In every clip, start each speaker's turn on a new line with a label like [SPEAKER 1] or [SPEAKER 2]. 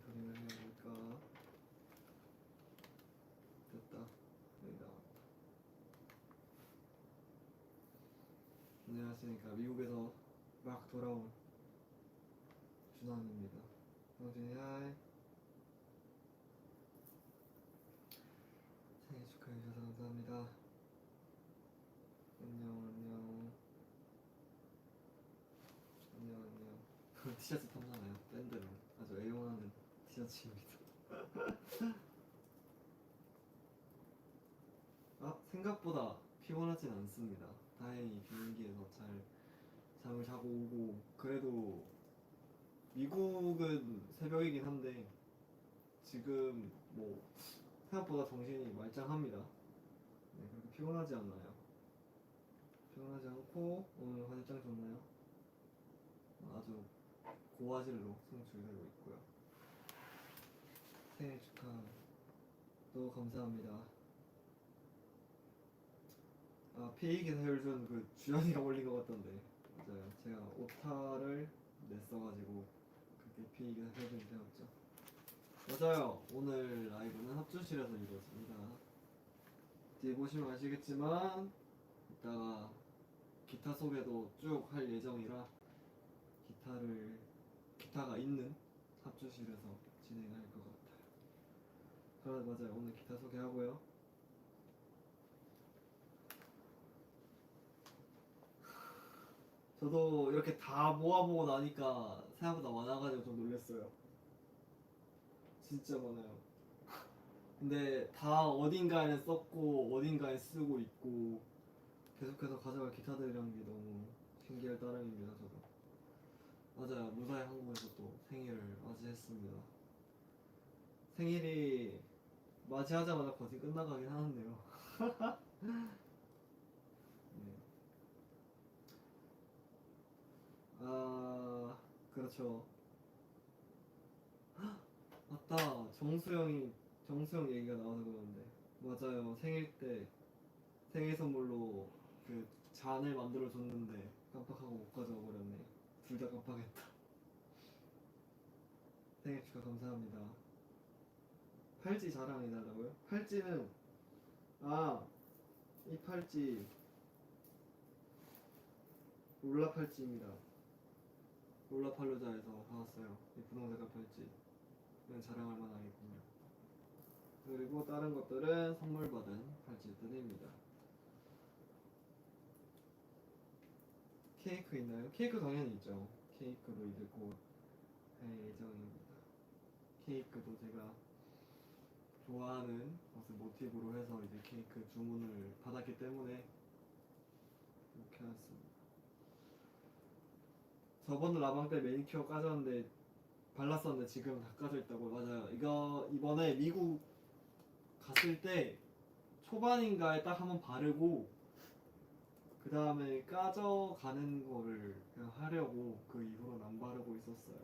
[SPEAKER 1] 그림을 해볼까? 됐다. 여기 나왔다. 안녕하십니까. 미국에서 막 돌아온 준환입니다. 형준이 하이. 생일 축하해주셔서 감사합니다. 안녕. 티셔츠 탐나나요? 밴드는 아주 애용하는 티셔츠입니다. 생각보다 피곤하진 않습니다. 다행히 비행기에서 잘 잠을 자고 오고, 그래도 미국은 새벽이긴 한데 지금 뭐 생각보다 정신이 말짱합니다. 네, 그렇게 피곤하지 않나요? 피곤하지 않고 오늘 화질장 좋나요? 아주 고화질로 송출되고 있고요. 생일 축하 또 감사합니다. 피익이 해준 그 주연이가 올린 것 같던데. 맞아요. 제가 오타를 냈어가지고 그게 피익이 해준 되었죠. 맞아요. 오늘 라이브는 합주실에서 이루어집니다. 뒤에 보시면 아시겠지만 이따가 기타 소개도 쭉 할 예정이라 기타가 있는 합주실에서 진행할 것 같아요. 맞아요. 오늘 기타 소개하고요. 저도 이렇게 다 모아보고 나니까 생각보다 많아가지고 좀 놀랐어요. 진짜 많아요. 근데 다 어딘가에는 썼고 어딘가에 쓰고 있고 계속해서 가져갈 기타들이란 게 너무 신기할 따름입니다. 저도 맞아요. 무사히 한국에서 또 생일을 맞이했습니다. 생일이 맞이하자마자 거진 끝나가긴 하는데요. 네. 그렇죠. 맞다. 정수영 얘기가 나와서 그러는데 맞아요. 생일 선물로 그 잔을 만들어 줬는데 깜빡하고 못 가져와 버렸네. 둘 다 깜빡했다. 생일 축하 감사합니다. 팔찌 자랑해달라고요? 팔찌는 이 팔찌 롤라 팔찌입니다. 롤라팔루자에서 사왔어요. 이 분홍색깔 팔찌. 이건 자랑할 만하겠군요. 그리고 다른 것들은 선물 받은 팔찌들입니다. 케이크 있나요? 케이크 당연히 있죠. 케이크도 이제 곧 할 예정입니다. 케이크도 제가 좋아하는 것을 모티브로 해서 이제 케이크 주문을 받았기 때문에 이렇게 해놨습니다. 저번 라방 때 매니큐어 까졌는데 발랐었는데 지금 다 까져 있다고. 맞아요. 이거 이번에 미국 갔을 때 초반인가에 딱 한번 바르고 그 다음에 까져가는 거를 그냥 하려고 그 이후로는 안 바르고 있었어요.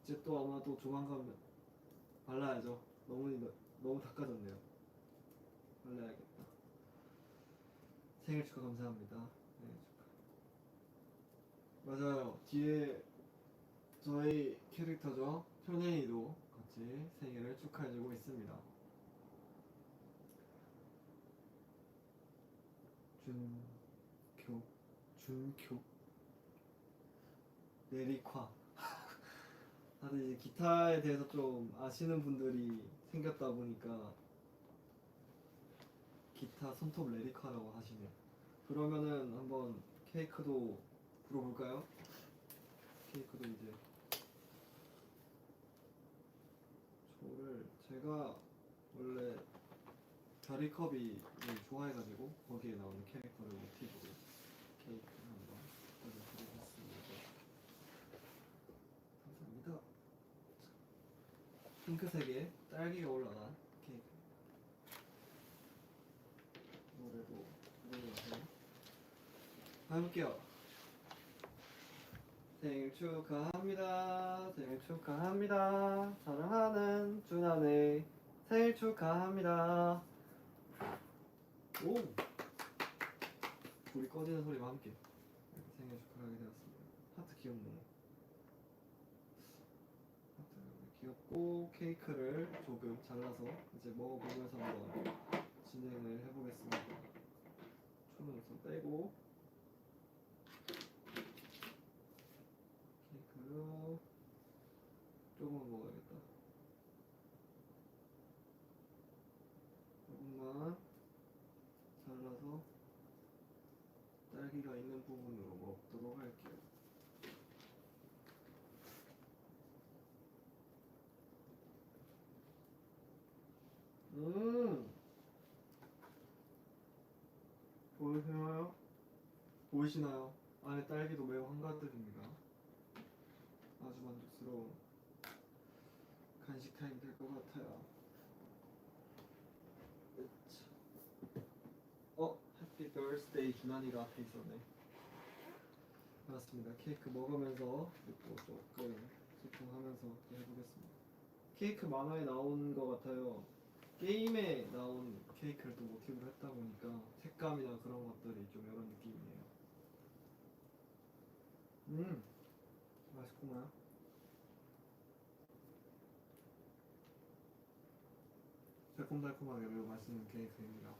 [SPEAKER 1] 이제 또 아마 또 조만간 발라야죠. 너무 닦아졌네요. 발라야겠다. 생일 축하 감사합니다. 생일 축하. 맞아요. 뒤에 저희 캐릭터죠. 효nen이도 같이 생일을 축하해주고 있습니다. 준교 내리ኳ. 다들 이제 기타에 대해서 좀 아시는 분들이 생겼다 보니까 기타 손톱 레리카라고 하시네요. 그러면은 한번 케이크도 불어볼까요? 케이크도 이제 제가 원래 다리컵이 좋아해가지고 거기에 나오는 캐릭터를 모티브로 케이크를 한번 보여드리겠습니다. 감사합니다. 핑크색에 딸기가 올라간 케이크. 노래도 불러서 해볼게요. 생일 축하합니다. 생일 축하합니다. 사랑하는 준환의 생일 축하합니다. 오! 불이 꺼지는 소리와 함께 이렇게 생일 축하하게 되었습니다. 하트 귀엽네. 하트 귀엽 먹고 케이크를 조금 잘라서 이제 먹어보면서 한번 진행을 해보겠습니다. 초는 우선 빼고 케이크로 조금만 먹어야겠다. 조금만 잘라서 딸기가 있는 부분으로 먹도록 할게요. 보이시나요? 보이시나요? 안에 딸기도 매우 한가득입니다. 아주 만족스러운 간식 타임 될 것 같아요. 해피 버스데이 기만이가 앞에 있었네. 맞습니다. 케이크 먹으면서 또 조금 소통하면서 해보겠습니다. 케이크 만화에 나온 것 같아요. 게임에 나온 케이크를 또 모티브로 했다 보니까 색감이나 그런 것들이 좀 이런 느낌이에요. 맛있구만. 새콤달콤하게 매우 맛있는 케이크입니다.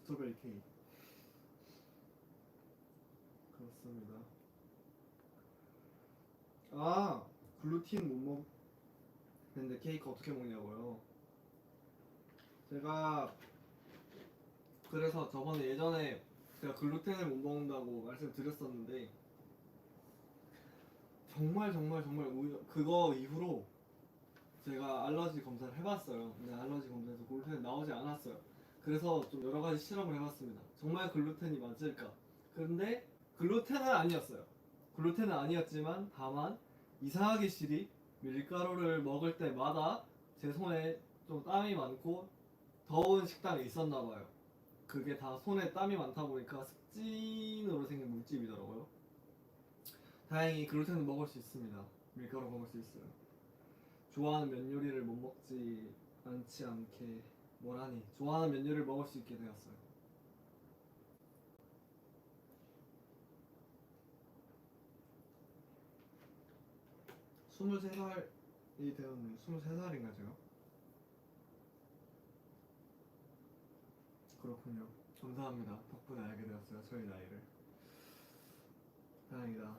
[SPEAKER 1] 스트로베리 케이크. 그렇습니다. 아, 글루틴 못 먹는데 케이크 어떻게 먹냐고요? 제가 그래서 저번에 예전에 제가 글루텐을 못 먹는다고 말씀드렸었는데 정말 그거 이후로 제가 알러지 검사를 해봤어요. 근데 알러지 검사에서 글루텐이 나오지 않았어요. 그래서 좀 여러 가지 실험을 해봤습니다. 정말 글루텐이 맞을까? 근데 글루텐은 아니었어요. 글루텐은 아니었지만 다만 이상하게 실이 밀가루를 먹을 때마다 제 손에 좀 땀이 많고 더운 식당에 있었나 봐요. 그게 다 손에 땀이 많다 보니까 습진으로 생긴 물집이더라고요. 다행히 글루텐은 먹을 수 있습니다. 밀가루 먹을 수 있어요. 좋아하는 면 요리를 못 먹지 않지 않게 뭐라니 좋아하는 면 요리를 먹을 수 있게 되었어요. 23살이 되었네요. 23살인가 제가? 그렇군요. 감사합니다. 덕분에 알게 되었어요. 저희 나이를. 다행이다.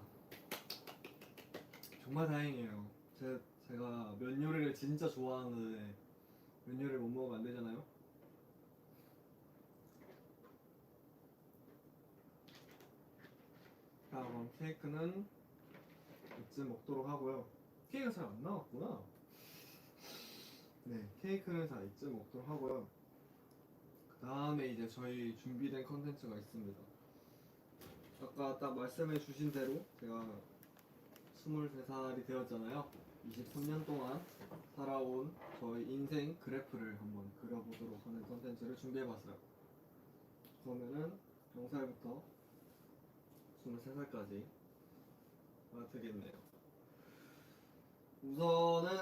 [SPEAKER 1] 정말 다행이에요. 제가 면 요리를 진짜 좋아하는데 면 요리를 못 먹으면 안 되잖아요. 자, 그럼 케이크는 이쯤 먹도록 하고요. 케이크가 잘 안 나왔구나. 네, 케이크는 다 이쯤 먹도록 하고요. 그 다음에 이제 저희 준비된 컨텐츠가 있습니다. 아까 딱 말씀해 주신 대로 제가 23살이 되었잖아요. 23년 동안 살아온 저희 인생 그래프를 한번 그려보도록 하는 컨텐츠를 준비해봤어요. 그러면은 0살부터 23살까지 되겠네요. 우선은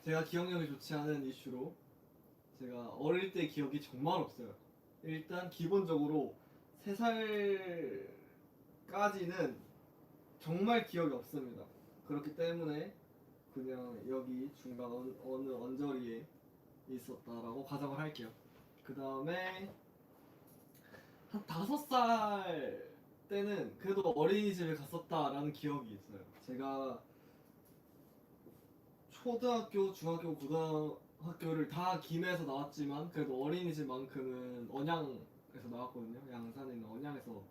[SPEAKER 1] 제가 기억력이 좋지 않은 이슈로 제가 어릴 때 기억이 정말 없어요. 일단 기본적으로 3살까지는 정말 기억이 없습니다. 그렇기 때문에 그냥 여기 중간 어느 언저리에 있었다라고 가정을 할게요. 그 다음에 한 5살 때는 그래도 어린이집에 갔었다라는 기억이 있어요. 제가 초등학교, 중학교, 고등학교를 다 김해에서 나왔지만 그래도 어린이집만큼은 언양에서 나왔거든요. 양산에 있는 언양에서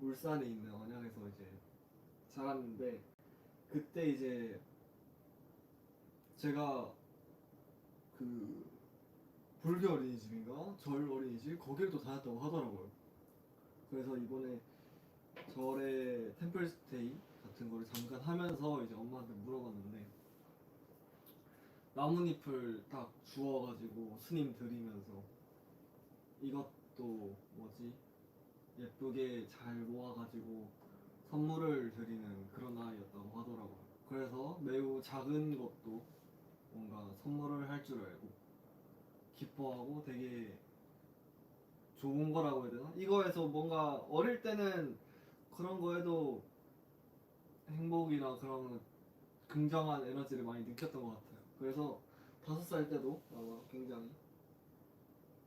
[SPEAKER 1] 울산에 있는 언양에서 이제 자랐는데 그때 이제 제가 그 불교 어린이집인가 절 어린이집 거기를 또 다녔다고 하더라고요. 그래서 이번에 절에 템플스테이 같은 거를 잠깐 하면서 이제 엄마한테 물어봤는데 나뭇잎을 딱 주워가지고 스님 드리면서 이것도 뭐지 예쁘게 잘 모아가지고 선물을 드리는 그런 아이였다고 하더라고요. 그래서 매우 작은 것도 뭔가 선물을 할 줄 알고 기뻐하고 되게 좋은 거라고 해야 되나? 이거에서 뭔가 어릴 때는 그런 거에도 행복이나 그런 긍정한 에너지를 많이 느꼈던 것 같아요. 그래서 5살 때도 아마 굉장히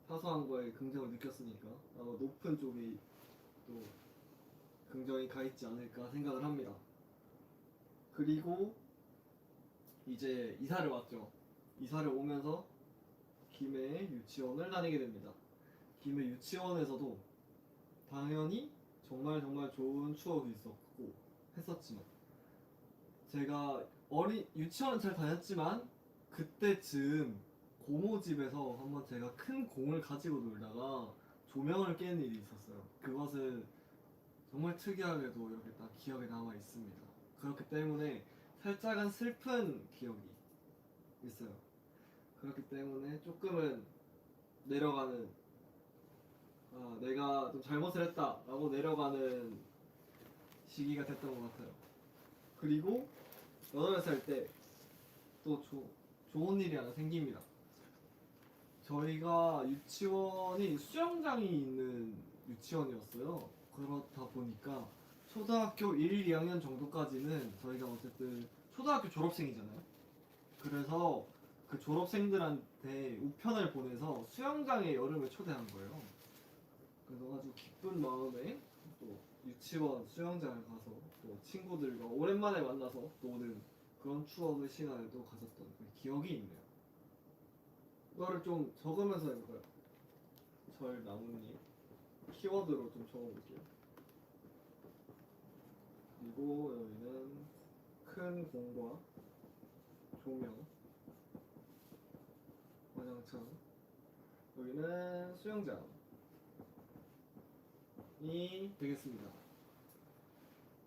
[SPEAKER 1] 사소한 거에 긍정을 느꼈으니까 아마 높은 쪽이 또 긍정이 가 있지 않을까 생각을 합니다. 그리고 이제 이사를 왔죠. 이사를 오면서 김해 유치원을 다니게 됩니다. 김해 유치원에서도 당연히 정말 정말 좋은 추억이 있었고 했었지만 제가 유치원은 잘 다녔지만 그때쯤 고모 집에서 한번 제가 큰 공을 가지고 놀다가 조명을 깨는 일이 있었어요. 그것은 정말 특이하게도 이렇게 딱 기억에 남아 있습니다. 그렇기 때문에 살짝은 슬픈 기억이 있어요. 그렇기 때문에 조금은 내려가는 내가 좀 잘못을 했다라고 내려가는 시기가 됐던 것 같아요. 그리고 8살 때 또 좋은 일이 하나 생깁니다. 저희가 유치원이 수영장이 있는 유치원이었어요. 그렇다 보니까 초등학교 1, 2학년 정도까지는 저희가 어쨌든 초등학교 졸업생이잖아요. 그래서 그 졸업생들한테 우편을 보내서 수영장에 여름에 초대한 거예요. 그래서 아주 기쁜 마음에 또 유치원 수영장을 가서 또 친구들과 오랜만에 만나서 노는 그런 추억의 시간을 또 가졌던 그 기억이 있네요. 이거를 좀 적으면서 해볼까요? 절 나뭇잎 키워드로 좀 적어볼게요. 그리고 여기는 큰 공과 조명, 화장창, 여기는 수영장이 되겠습니다.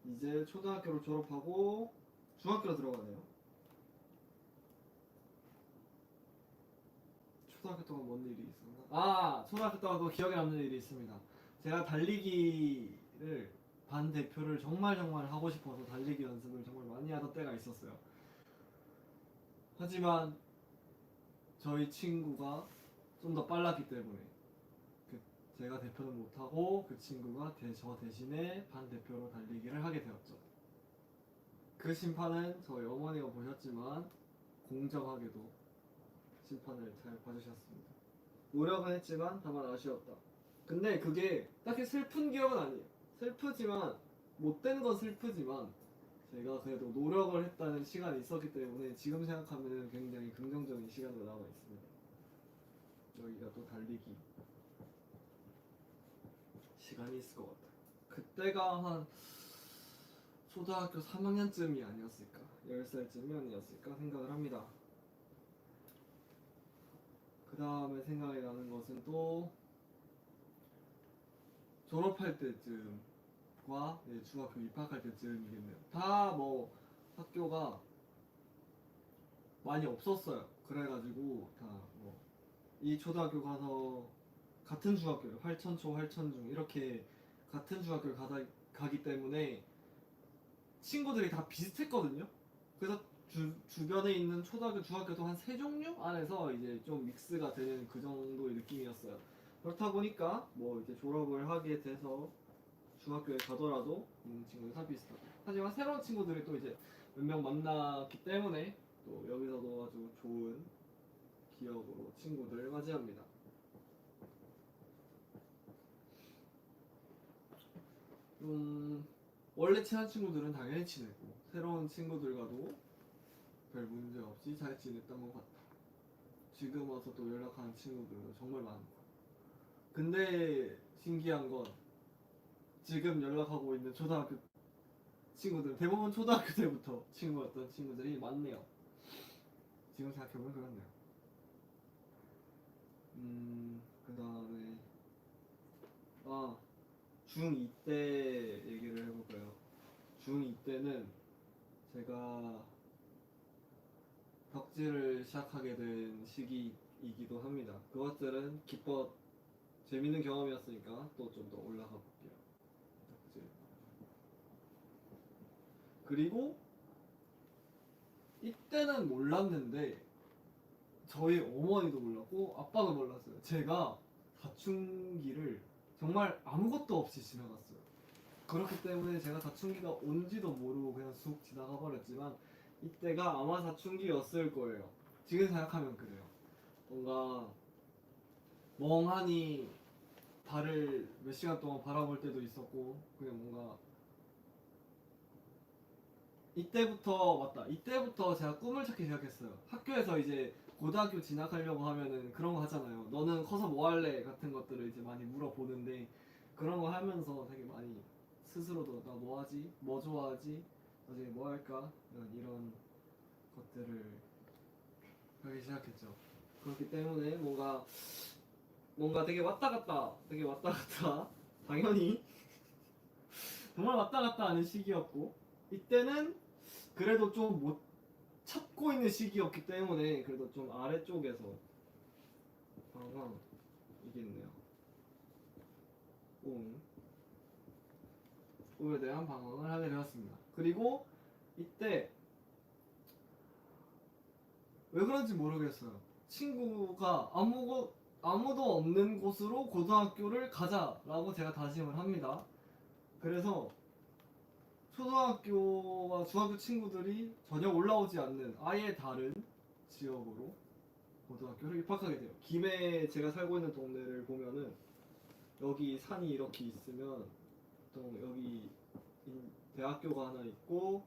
[SPEAKER 1] 이제 초등학교를 졸업하고 중학교로 들어가네요. 초등학교 동안 뭔 일이 있었나? 초등학교 동안 또 기억에 남는 일이 있습니다. 제가 달리기를 반 대표를 정말 정말 하고 싶어서 달리기 연습을 정말 많이 하던 때가 있었어요. 하지만 저희 친구가 좀 더 빨랐기 때문에 제가 대표는 못하고 그 친구가 저 대신에 반 대표로 달리기를 하게 되었죠. 그 심판은 저희 어머니가 보셨지만 공정하게도 심판을 잘 봐주셨습니다. 노력은 했지만 다만 아쉬웠다. 근데 그게 딱히 슬픈 기억은 아니에요. 슬프지만 못된 건 슬프지만 제가 그래도 노력을 했다는 시간이 있었기 때문에 지금 생각하면 굉장히 긍정적인 시간으로 남아 있습니다. 여기가 또 달리기 시간이 있을 것 같아요. 그때가 한 초등학교 3학년쯤이 아니었을까, 10살쯤이 아니었을까 생각을 합니다. 그 다음에 생각이 나는 것은 또 졸업할 때쯤과 중학교 입학할 때쯤이겠네요. 다 뭐 학교가 많이 없었어요. 그래가지고 다 뭐 이 초등학교 가서 같은 중학교를 활천초, 활천중 이렇게 같은 중학교를 가기 때문에 친구들이 다 비슷했거든요. 그래서 주변에 있는 초등학교, 중학교도 한 세 종류 안에서 이제 좀 믹스가 되는 그 정도의 느낌이었어요. 그렇다 보니까 뭐 이제 졸업을 하게 돼서 중학교에 가더라도 친구들 다 비슷하고, 하지만 새로운 친구들이 또 이제 몇 명 만났기 때문에 또 여기서도 아주 좋은 기억으로 친구들을 맞이합니다. 원래 친한 친구들은 당연히 친했고 새로운 친구들과도 별 문제 없이 잘 지냈던 것 같아. 지금 와서 또 연락하는 친구들도 정말 많고. 근데 신기한 건 지금 연락하고 있는 초등학교 친구들 대부분 초등학교 때부터 친구였던 친구들이 많네요. 지금 생각해보면 그렇네요. 그 다음에 중2 때 얘기를 해볼까요? 중2 때는 제가 덕질을 시작하게 된 시기이기도 합니다. 그것들은 재밌는 경험이었으니까 또 좀 더 올라가 볼게요. 덕질. 그리고 이때는 몰랐는데 저희 어머니도 몰랐고 아빠도 몰랐어요. 제가 사춘기를 정말 아무것도 없이 지나갔어요. 그렇기 때문에 제가 사춘기가 온지도 모르고 그냥 쑥 지나가 버렸지만 이때가 아마 사춘기였을 거예요. 지금 생각하면 그래요. 뭔가 멍하니 달을 몇 시간 동안 바라볼 때도 있었고 그냥 뭔가 이때부터 맞다. 이때부터 제가 꿈을 찾기 시작했어요. 학교에서 이제 고등학교 진학하려고 하면은 그런 거 하잖아요. 너는 커서 뭐 할래? 같은 것들을 이제 많이 물어보는데 그런 거 하면서 되게 많이 스스로도 나 뭐 하지? 뭐 좋아하지? 나중에 뭐 할까? 이런 것들을 하기 시작했죠. 그렇기 때문에 뭔가 되게 왔다 갔다 당연히 정말 왔다 갔다 하는 시기였고 이때는 그래도 좀 못 찾고 있는 시기였기 때문에 그래도 좀 아래쪽에서 방황 이게 있네요. 꿈에 대한 방황을 하게 되었습니다. 그리고 이때 왜 그런지 모르겠어요. 친구가 아무도 없는 곳으로 고등학교를 가자라고 제가 다짐을 합니다. 그래서 초등학교와 중학교 친구들이 전혀 올라오지 않는 아예 다른 지역으로 고등학교를 입학하게 돼요. 김해 제가 살고 있는 동네를 보면은 여기 산이 이렇게 있으면 보통 여기 대학교가 하나 있고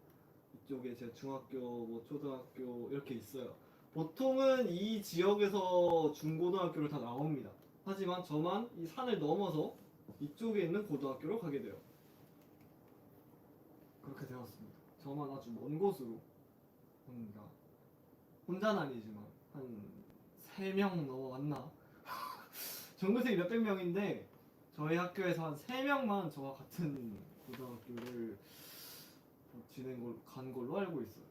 [SPEAKER 1] 이쪽에 제 중학교, 뭐 초등학교 이렇게 있어요. 보통은 이 지역에서 중고등학교를 다 나옵니다. 하지만 저만 이 산을 넘어서 이쪽에 있는 고등학교로 가게 돼요. 그렇게 되었습니다. 저만 아주 먼 곳으로 혼자 혼자는 아니지만 한 3명 넘어왔나? 전교생이 몇백 명인데 저희 학교에서 한 3명만 저와 같은 고등학교를 간 걸로 알고 있어요.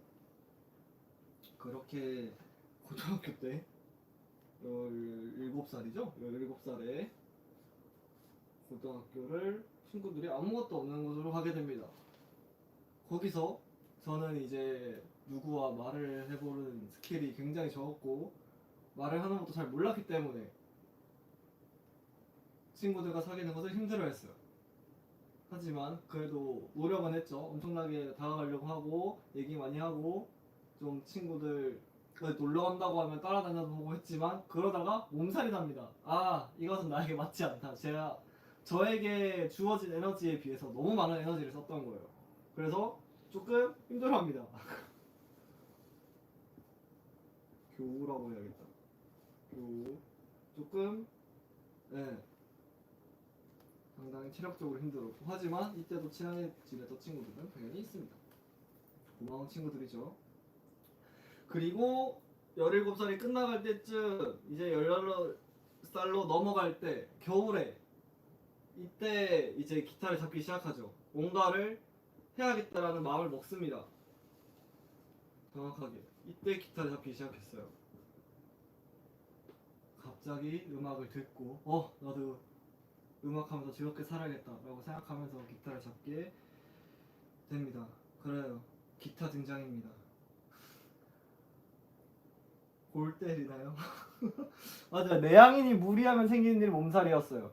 [SPEAKER 1] 그렇게 고등학교 때 17살이죠? 17살에 고등학교를 친구들이 아무것도 없는 곳으로 가게 됩니다. 거기서 저는 이제 누구와 말을 해보는 스킬이 굉장히 적었고 말을 하는 것도 잘 몰랐기 때문에 친구들과 사귀는 것을 힘들어했어요. 하지만 그래도 노력은 했죠. 엄청나게 다가가려고 하고 얘기 많이 하고 좀 친구들 놀러 간다고 하면 따라다녀보고 했지만 그러다가 몸살이 납니다. 아 이것은 나에게 맞지 않다. 저에게 주어진 에너지에 비해서 너무 많은 에너지를 썼던 거예요. 그래서 조금 힘들어합니다. 교우라고 해야겠다. 교우 조금 네, 상당히 체력적으로 힘들었고 하지만 이때도 친하게 지냈던 친구들은 당연히 있습니다. 고마운 친구들이죠. 그리고 17살이 끝나갈 때쯤 이제 18살로 넘어갈 때 겨울에 이때 이제 기타를 잡기 시작하죠. 뭔가를 해야겠다라는 마음을 먹습니다. 정확하게 이때 기타를 잡기 시작했어요. 갑자기 음악을 듣고 나도 음악하면서 즐겁게 살아야겠다라고 생각하면서 기타를 잡게 됩니다. 그래요. 기타 등장입니다. 골 때리나요? 맞아. 내향인이 무리하면 생기는 일이 몸살이었어요.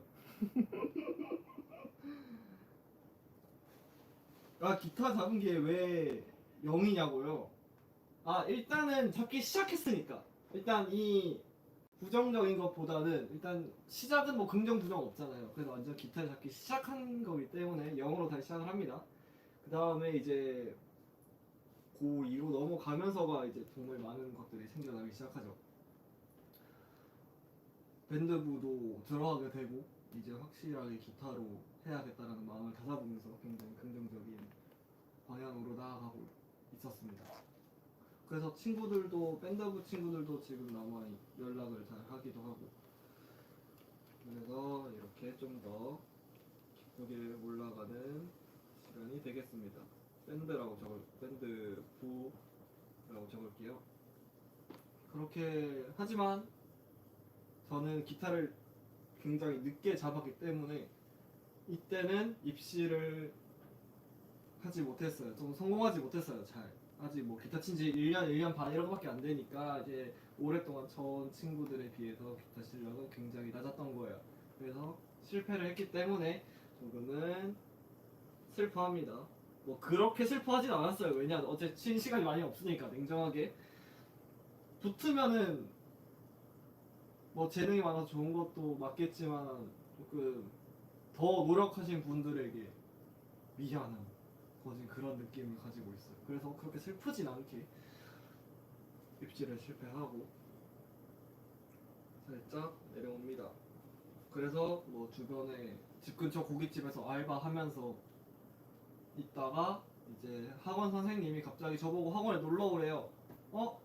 [SPEAKER 1] 아 기타 잡은 게 왜 0이냐고요? 아 일단은 잡기 시작했으니까 일단 이 부정적인 것보다는 일단 시작은 뭐 긍정 부정 없잖아요. 그래서 완전 기타를 잡기 시작한 거기 때문에 0으로 다시 시작을 합니다. 그 다음에 이제 고2로 넘어가면서가 이제 정말 많은 것들이 생겨나기 시작하죠. 밴드부도 들어가게 되고 이제 확실하게 기타로 해야겠다라는 마음을 다잡으면서 굉장히 긍정적인 방향으로 나아가고 있었습니다. 그래서 친구들도 밴드부 친구들도 지금 남아 연락을 잘 하기도 하고 그래서 이렇게 좀 더 기쁘게 올라가는 시간이 되겠습니다. 밴드부라고 적을게요. 그렇게 하지만 저는 기타를 굉장히 늦게 잡았기 때문에 이때는 입시를 하지 못했어요. 좀 성공하지 못했어요. 잘 아직 뭐 기타 친지 1년 반 이렇게밖에 안 되니까 이제 오랫동안 전 친구들에 비해서 기타 실력은 굉장히 낮았던 거예요. 그래서 실패를 했기 때문에 조금은 슬퍼합니다. 뭐 그렇게 슬퍼하진 않았어요. 왜냐 어제 친 시간이 많이 없으니까 냉정하게 붙으면은 뭐 재능이 많아서 좋은 것도 맞겠지만 조금 더 노력하신 분들에게 미안한 거진 그런 느낌을 가지고 있어요. 그래서 그렇게 슬프진 않게 입시를 실패하고 살짝 내려옵니다. 그래서 뭐 주변에 집 근처 고깃집에서 알바하면서 있다가 이제 학원 선생님이 갑자기 저보고 학원에 놀러 오래요.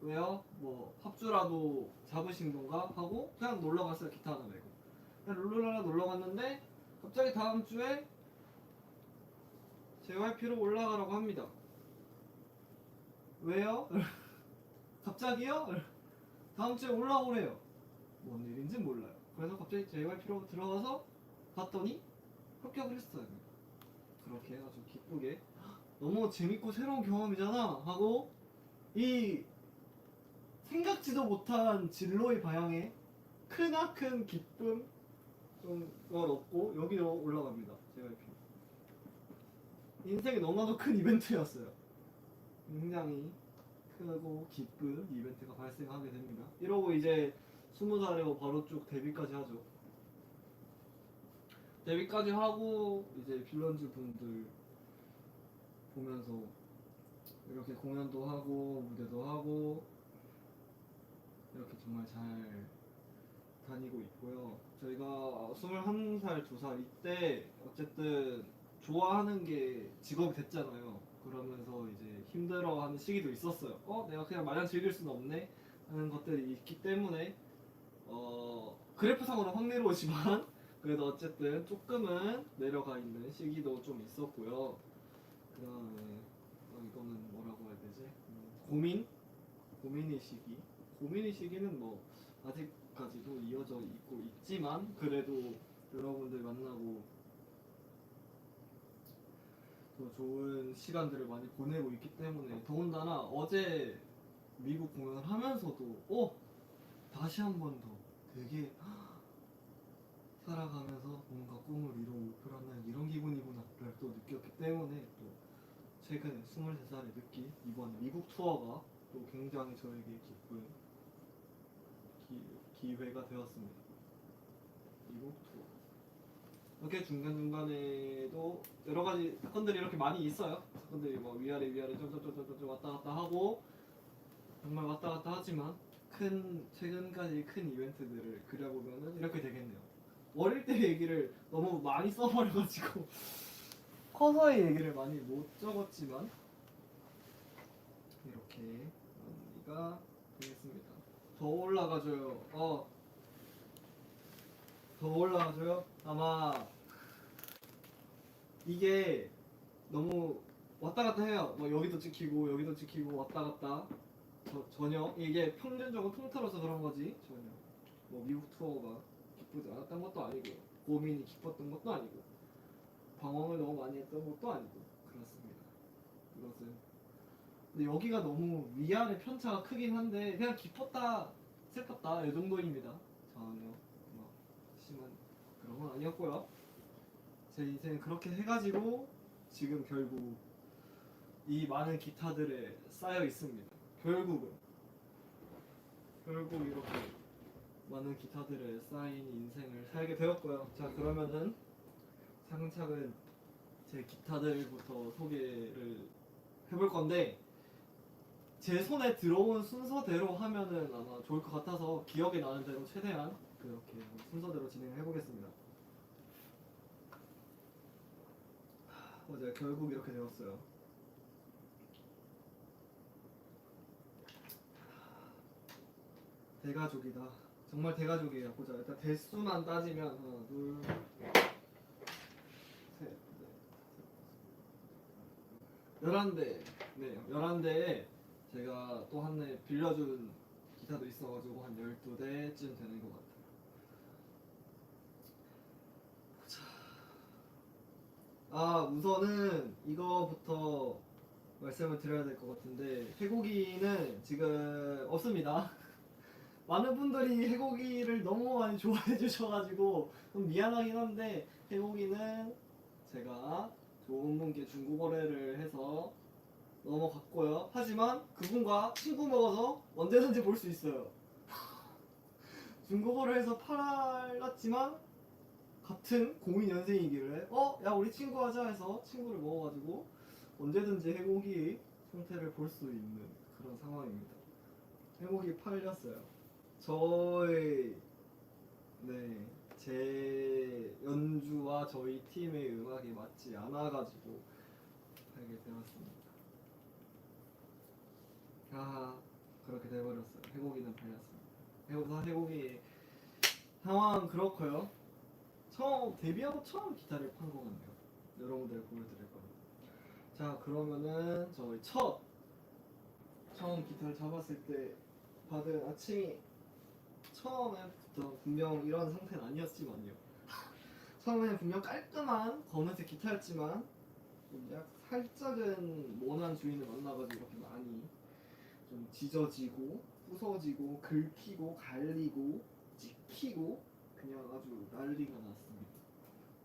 [SPEAKER 1] 왜요? 뭐 합주라도 잡으신 건가? 하고 그냥 놀러 갔어요. 기타 하나 메고 그냥 룰루랄라 놀러 갔는데 갑자기 다음 주에 JYP로 올라가라고 합니다. 왜요? 갑자기요? 다음 주에 올라오래요. 뭔 일인지 몰라요. 그래서 갑자기 JYP로 들어가서 갔더니 합격을 했어요. 그렇게 아주 기쁘게 너무 재밌고 새로운 경험이잖아 하고 이 생각지도 못한 진로의 방향에 크나큰 기쁨 걸 얻고 여기로 올라갑니다. JYP 인생에 너무나도 큰 이벤트였어요. 굉장히 크고 기쁜 이벤트가 발생하게 됩니다. 이러고 이제 20살이고 바로 쭉 데뷔까지 하죠. 데뷔까지 하고 이제 빌런즈 분들 보면서 이렇게 공연도 하고 무대도 하고 이렇게 정말 잘 다니고 있고요. 저희가 21살, 2살 이때 어쨌든 좋아하는 게 직업이 됐잖아요. 그러면서 이제 힘들어하는 시기도 있었어요. 내가 그냥 마냥 즐길 수는 없네 하는 것들이 있기 때문에 그래프상으로 확률로지만 그래도 어쨌든 조금은 내려가 있는 시기도 좀 있었고요. 그 다음에 이거는 뭐라고 해야 되지? 고민의 시기. 고민의 시기는 뭐 아직까지도 이어져 있고 있지만 그래도 여러분들 만나고 더 좋은 시간들을 많이 보내고 있기 때문에 더군다나 어제 미국 공연을 하면서도 다시 한 번 더 되게 살아가면서 뭔가 꿈을 이루고 목표라는 이런 기분이구나를 또 느꼈기 때문에 또 최근에 23살에 느낀 이번 미국 투어가 또 굉장히 저에게 기쁜 기회가 되었습니다. 미국 투어 이렇게 중간중간에도 여러 가지 사건들이 이렇게 많이 있어요. 사건들이 뭐 위아래 점점점점점 왔다 갔다 하고 정말 왔다 갔다 하지만 최근까지 큰 이벤트들을 그려보면은 이렇게 되겠네요. 어릴 때 얘기를 너무 많이 써버려가지고 커서의 얘기를 많이 못 적었지만 이렇게 마무리가 되겠습니다. 더 올라가줘요. 더 올라가줘요. 아마 이게 너무 왔다 갔다 해요. 뭐 여기도 찍히고 왔다 갔다. 전혀 이게 평균적으로 통틀어서 그런 거지 전혀 뭐 미국 투어가 기쁘지 않았던 것도 아니고 고민이 깊었던 것도 아니고 방황을 너무 많이 했던 것도 아니고 그렇습니다. 이것은 근데 여기가 너무 위아래 편차가 크긴 한데 그냥 기뻤다 슬펐다 이 정도입니다. 전혀 막 심한 그런 건 아니었고요. 제 인생은 그렇게 해가지고 지금 결국 이 많은 기타들에 쌓여 있습니다. 결국 이렇게 많은 기타들에 쌓인 인생을 살게 되었고요. 자 그러면은 차근차근 제 기타들부터 소개를 해볼 건데 제 손에 들어온 순서대로 하면은 아마 좋을 것 같아서 기억에 나는 대로 최대한 그렇게 순서대로 진행을 해보겠습니다. 어제 결국 이렇게 되었어요. 대가족이다. 정말 대가족이에요. 보자. 일단 대수만 따지면 하나, 둘, 셋, 넷, 11대. 네, 11대에 제가 또 한 대 빌려준 기타도 있어가지고 한 12대쯤 되는 것 같아요. 우선은 이거부터 말씀을 드려야 될 것 같은데 쇠고기는 지금 없습니다. 많은 분들이 해고기를 너무 많이 좋아해 주셔가지고 좀 미안하긴 한데 해고기는 제가 좋은 분께 중고 거래를 해서 넘어갔고요. 하지만 그분과 친구 먹어서 언제든지 볼 수 있어요. 중고 거래해서 팔았지만 같은 02년생이길래 야 우리 친구 하자 해서 친구를 먹어가지고 언제든지 해고기 상태를 볼 수 있는 그런 상황입니다. 해고기 팔렸어요. 저의 제 연주와 저희 팀의 음악이 맞지 않아가지고 팔게 되었습니다. 아 그렇게 돼버렸어요. 해고기는 팔렸습니다. 해고기 상황 그렇고요. 데뷔하고 처음 기타를 판 것 같네요. 여러분들 보여드릴 겁니다. 자 그러면은 저희 처음 기타를 잡았을 때 받은 아침이 처음에부터 분명 이런 상태는 아니었지만요. 처음에는 분명 깔끔한 검은색 기타였지만 살짝은 모난 주인을 만나가지고 이렇게 많이 좀 지져지고 부서지고 긁히고 갈리고 찍히고 그냥 아주 난리가 났습니다.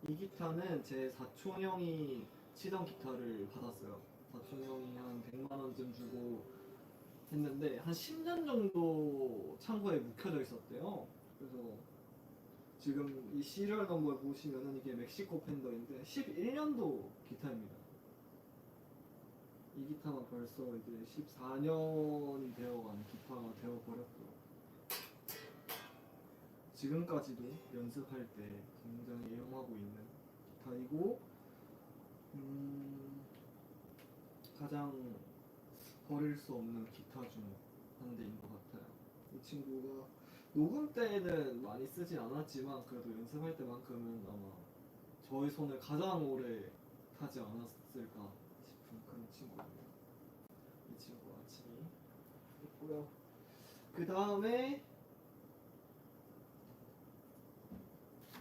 [SPEAKER 1] 이 기타는 제 사촌 형이 치던 기타를 받았어요. 사촌 형이 한 100만 원쯤 주고 했는데 한 10년 정도 창고에 묵혀져 있었대요. 그래서 지금 이 시리얼 넘버를 보시면은 이게 멕시코 팬더인데 11년도 기타입니다. 이 기타가 벌써 이제 14년이 되어간 기타가 되어버렸고요. 지금까지도 연습할 때 굉장히 애용하고 있는 기타이고 가장 버릴 수 없는 기타 중 한 대인 것 같아요. 이 친구가 녹음 때는 많이 쓰진 않았지만 그래도 연습할 때만큼은 아마 저의 손을 가장 오래 타지 않았을까 싶은 그런 친구입니다. 이 친구 아침이 있고요. 그 다음에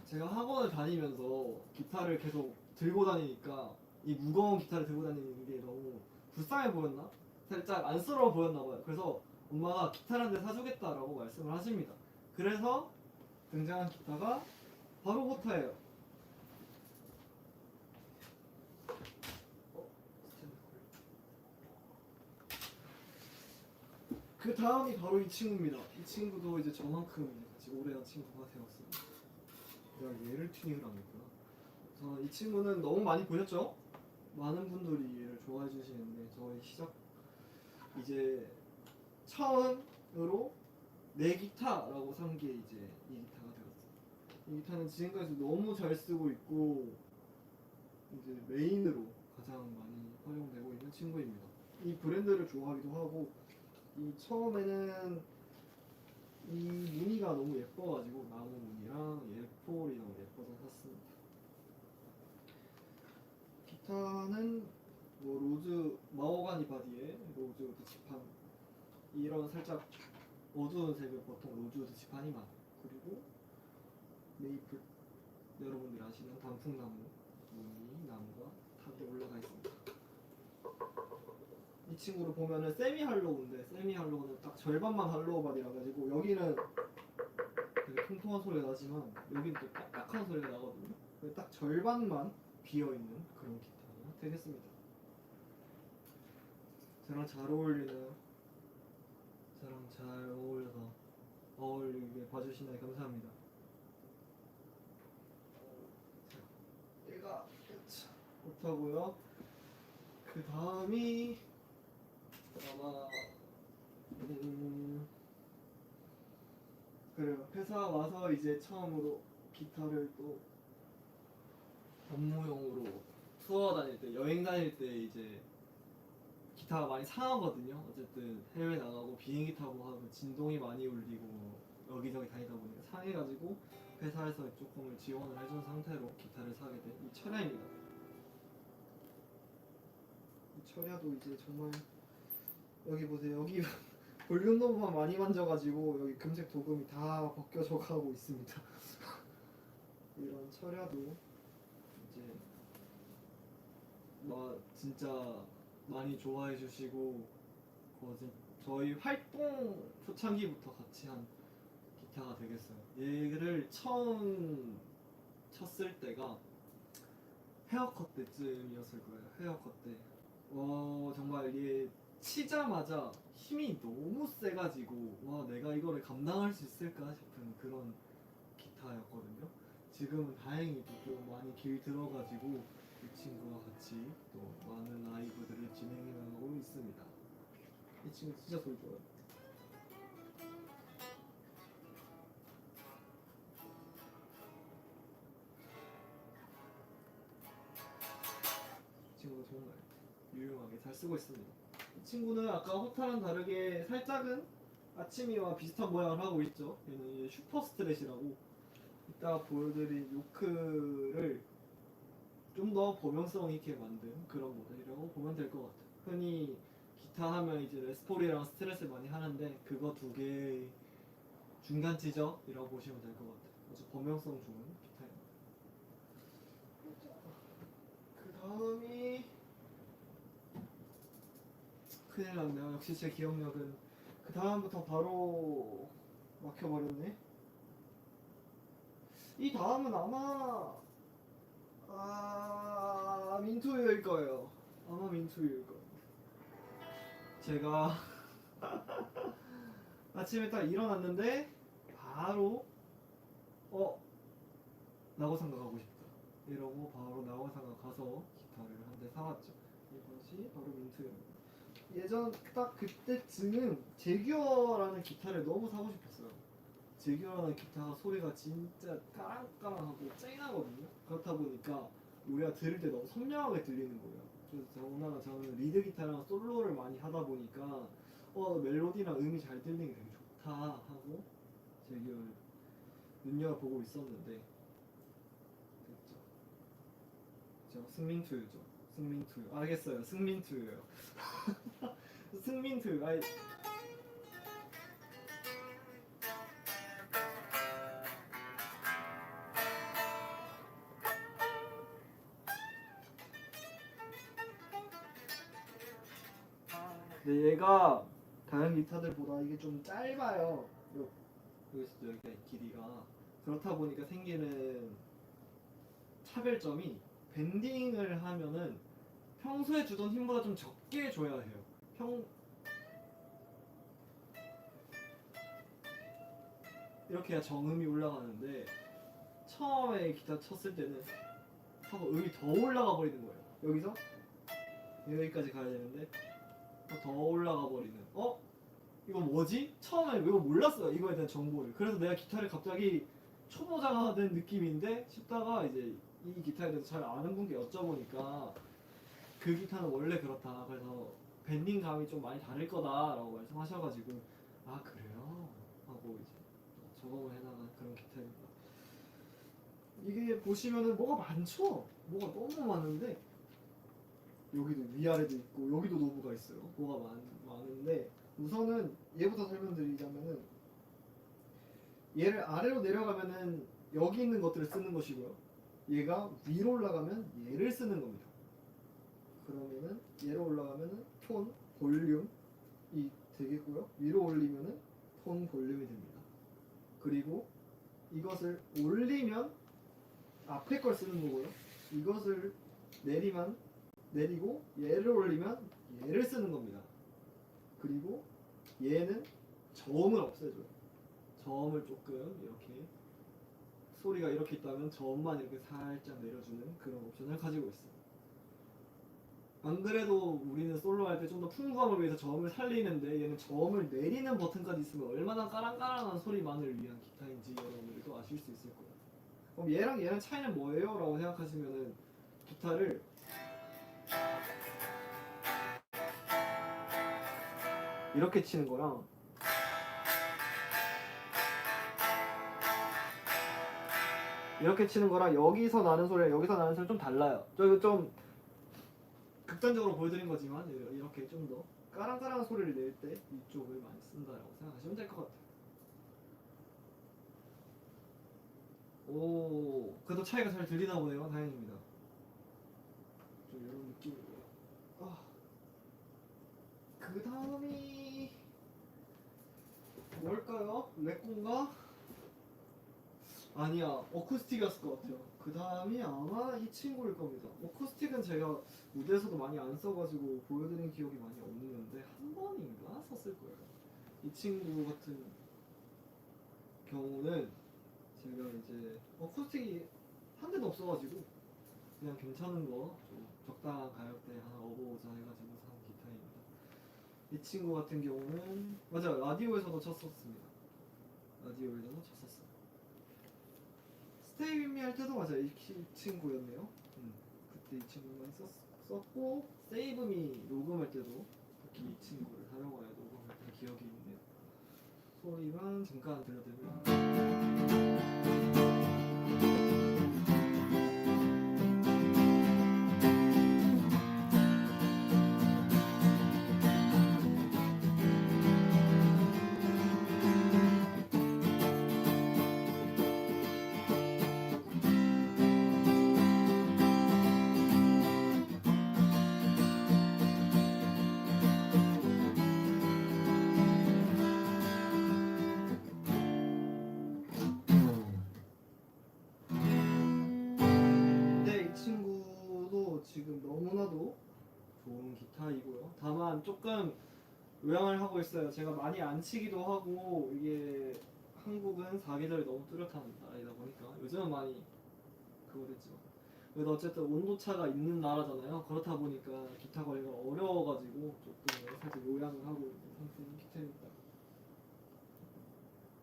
[SPEAKER 1] 제가 학원을 다니면서 기타를 계속 들고 다니니까 이 무거운 기타를 들고 다니는 게 너무 불쌍해 보였나? 살짝 안쓰러워 보였나 봐요. 그래서 엄마가 기타를 한 대 사주겠다라고 말씀을 하십니다. 그래서 등장한 기타가 바로 보타예요. 그 다음이 바로 이 친구입니다. 이 친구도 이제 저만큼 같이 오래한 친구가 되었습니다. 내가 얘를 튜닝을 안 했구나. 이 친구는 너무 많이 보셨죠? 많은 분들이 얘를 좋아해 주시는데 저의 시작 이제 처음으로 내 기타라고 산 게 이제 이 기타가 되었어요. 이 기타는 지금까지 너무 잘 쓰고 있고 이제 메인으로 가장 많이 활용되고 있는 친구입니다. 이 브랜드를 좋아하기도 하고 이 처음에는 이 무늬가 너무 예뻐가지고 나무 무늬랑 예폴이 너무 예뻐서 샀습니다. 기타는 뭐 로즈 마호가니 바디에 로즈우드 지판 이런 살짝 어두운 색을 보통 로즈우드 지판이 많고 그리고 메이플 여러분들이 아시는 단풍나무 무늬 나무가 탑에 올라가 있습니다. 이 친구를 보면은 세미 할로우인데 세미 할로우는 딱 절반만 할로우 바디라 가지고 여기는 되게 통통한 소리가 나지만 여긴 또 딱딱한 소리가 나거든요. 딱 절반만 비어있는 그런 기타가 되겠습니다. 저랑 잘 어울리나요? 저랑 잘 어울려서 어울리게 봐주시나요? 감사합니다. 얘가 못하고요. 그 다음이 아마 그래요. 회사 와서 이제 처음으로 기타를 또 업무용으로 투어 다닐 때 여행 다닐 때 이제 기타가 많이 상하거든요. 어쨌든 해외 나가고 비행기 타고 하면 진동이 많이 울리고 여기저기 다니다 보니까 상해가지고 회사에서 조금 지원을 해준 상태로 기타를 사게 된 이 철야입니다. 이 철야도 이제 정말 여기 보세요. 여기 볼륨 노브만 많이 만져가지고 여기 금색 도금이 다 벗겨져 가고 있습니다. 이런 철야도 이제 진짜 많이 좋아해 주시고 저희 활동 초창기부터 같이 한 기타가 되겠어요. 얘를 처음 쳤을 때가 헤어컷 때쯤이었을 거예요. 헤어컷 때. 정말 얘 치자마자 힘이 너무 세가지고 와 내가 이거를 감당할 수 있을까 싶은 그런 기타였거든요. 지금은 다행히 좀 많이 길 들어가지고 이 친구와 같이 또 많은 라이브들을 진행하고 있습니다. 이 친구 진짜 소리 좋아요. 이 친구는 정말 유용하게 잘 쓰고 있습니다. 이 친구는 아까 호타랑 다르게 살짝은 아치미와 비슷한 모양을 하고 있죠. 얘는 슈퍼 스트렛이라고 이따 보여드린 요크를 좀 더 범용성 있게 만든 그런 모델이라고 보면 될 것 같아요. 흔히 기타 하면 이제 레스폴이랑 스트렛을 많이 하는데 그거 두 개의 중간지점이라고 보시면 될 것 같아요. 아주 범용성 좋은 기타입니다. 그 다음이 큰일 났네요. 역시 제 기억력은 그 다음부터 바로 막혀버렸네. 이 다음은 아마 민투유일 거예요. 아마 민투유일 거예요. 제가 아침에 딱 일어났는데 바로 나고상가 가고 싶다 이러고 바로 나고상가 가서 기타를 한 대 사왔죠. 이것이 바로 민투유입니다. 예전 딱 그때쯤은 제규어라는 기타를 너무 사고 싶었어요. 제규어라는 기타 소리가 진짜 까랑까랑하고 쨍하거든요. 그렇다 보니까 우리가 들을 때 너무 선명하게 들리는 거예요. 그래서 더군다나 저는 리드 기타랑 솔로를 많이 하다 보니까 멜로디랑 음이 잘 들리는 게 되게 좋다 하고 제규어를 눈여겨보고 있었는데 됐죠. 승민투유죠. 승민투유. 알겠어요. 승민투유예요. 승민투유. 아이 근데 얘가 다른 기타들보다 이게 좀 짧아요. 여기서 여기가 길이가 그렇다 보니까 생기는 차별점이 밴딩을 하면은 평소에 주던 힘보다 좀 적게 줘야 해요. 이렇게 해야 정음이 올라가는데 처음에 기타 쳤을 때는 하고 음이 더 올라가 버리는 거예요. 여기서 여기까지 가야 되는데 더 올라가 버리는. 이거 뭐지? 처음에 이거 몰랐어요. 이거에 대한 정보를. 그래서 내가 기타를 갑자기 초보자가 된 느낌인데 싶다가 이제 이 기타에 대해서 잘 아는 분께 여쭤보니까 그 기타는 원래 그렇다. 그래서 밴딩 감이 좀 많이 다를 거다라고 말씀하셔가지고 아 그래요? 하고 이제 적응을 해나간 그런 기타입니다. 이게 보시면은 뭐가 많죠? 뭐가 너무 많은데 여기도 위아래도 있고 여기도 노브가 있어요. 뭐가 많은데 우선은 얘부터 설명드리자면은 얘를 아래로 내려가면은 여기 있는 것들을 쓰는 것이고요. 얘가 위로 올라가면 얘를 쓰는 겁니다. 그러면은 얘로 올라가면은 톤, 볼륨이 되겠고요. 위로 올리면은 톤, 볼륨이 됩니다. 그리고 이것을 올리면 앞에 걸 쓰는 거고요. 이것을 내리고 얘를 올리면 얘를 쓰는 겁니다. 그리고 얘는 저음을 없애줘요. 저음을 조금 이렇게 소리가 이렇게 있다면 저음만 이렇게 살짝 내려주는 그런 옵션을 가지고 있어요. 안 그래도 우리는 솔로 할 때 좀 더 풍부함을 위해서 저음을 살리는데 얘는 저음을 내리는 버튼까지 있으면 얼마나 까랑까랑한 소리만을 위한 기타인지 여러분들도 아실 수 있을 거예요. 그럼 얘랑 차이는 뭐예요? 라고 생각하시면은 기타를 이렇게 치는 거랑 이렇게 치는 거랑 여기서 나는 소리랑 여기서 나는 소리 좀 달라요. 저 이거 좀 극단적으로 보여드린 거지만 이렇게 좀 더 까랑까랑한 소리를 낼 때 이쪽을 많이 쓴다라고 생각하시면 될 것 같아요. 오, 그래도 차이가 잘 들리나 보네요. 다행입니다. 좀 이런 느낌이고요. 그 다음이 뭘까요? 레콘가? 아니야, 어쿠스틱이었을 것 같아요. 그 다음이 아마 이 친구일 겁니다. 어쿠스틱은 제가 무대에서도 많이 안 써가지고 보여드린 기억이 많이 없는데 한 번인가 썼을 거예요. 이 친구 같은 경우는 제가 이제 어쿠스틱이 한 대도 없어가지고 그냥 괜찮은 거 좀 적당한 가격대에 하나 얻어보자 해가지고 산 기타입니다. 이 친구 같은 경우는 맞아요, 라디오에서도 쳤었습니다. 라디오에서도 쳤었어요. 스테이 윈미 할 때도 맞아요, 이 친구였네요. 그때 이 친구 많이 썼고 세이브 미 녹음할 때도 특히 이 친구를 사용하여 녹음했던 기억이 있네요. 소리만 잠깐 들려드리면 이 친구도 지금 너무나도 좋은 기타이고요. 다만 조금 요양을 하고 있어요. 제가 많이 안 치기도 하고 이게 한국은 사계절이 너무 뚜렷한 나라이다 보니까 요즘은 많이 그거 됐지만 그래도 어쨌든 온도차가 있는 나라잖아요. 그렇다 보니까 기타 관리가 어려워가지고 조금 살짝 요양을 하고 있는 상태인 기타입니다.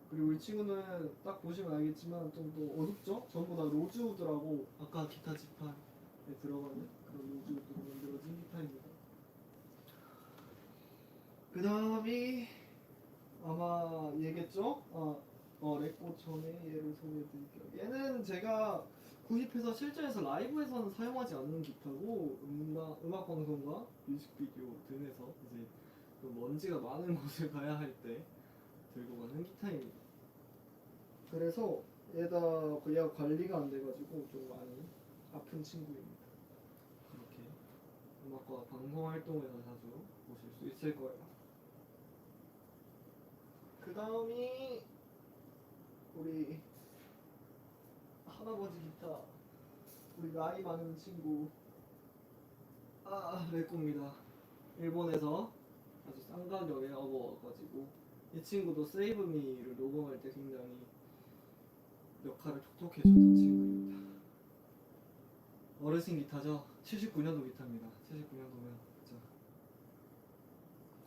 [SPEAKER 1] 그리고 이 친구는 딱 보시면 알겠지만 좀 더 어둡죠? 전부 다 로즈우드라고 아까 기타 지판에 들어가는 그런 로즈우드로 만들어진 기타입니다. 그 다음이 아마 얘겠죠? 레코 전에 얘를 소개해드릴게요. 얘는 제가 구입해서 실전에서 라이브에서는 사용하지 않는 기타고 음악 방송과 뮤직비디오 등에서 이제 좀 먼지가 많은 곳을 가야 할 때 들고 가는 기타입니다. 그래서 얘가 관리가 안 돼가지고 좀 많이 아픈 친구입니다. 그렇게 음악과 방송 활동에서 자주 보실 수 있을 거예요. 그 다음이 우리 할아버지 기타, 우리 나이 많은 친구 레코입니다. 일본에서 아주 싼 가격에 얻어가지고 이 친구도 세이브 미를 녹음할 때 굉장히 역할을 톡톡히 해줬던 친구입니다. 어르신 기타죠. 79년도 기타입니다. 79년도면 그쵸.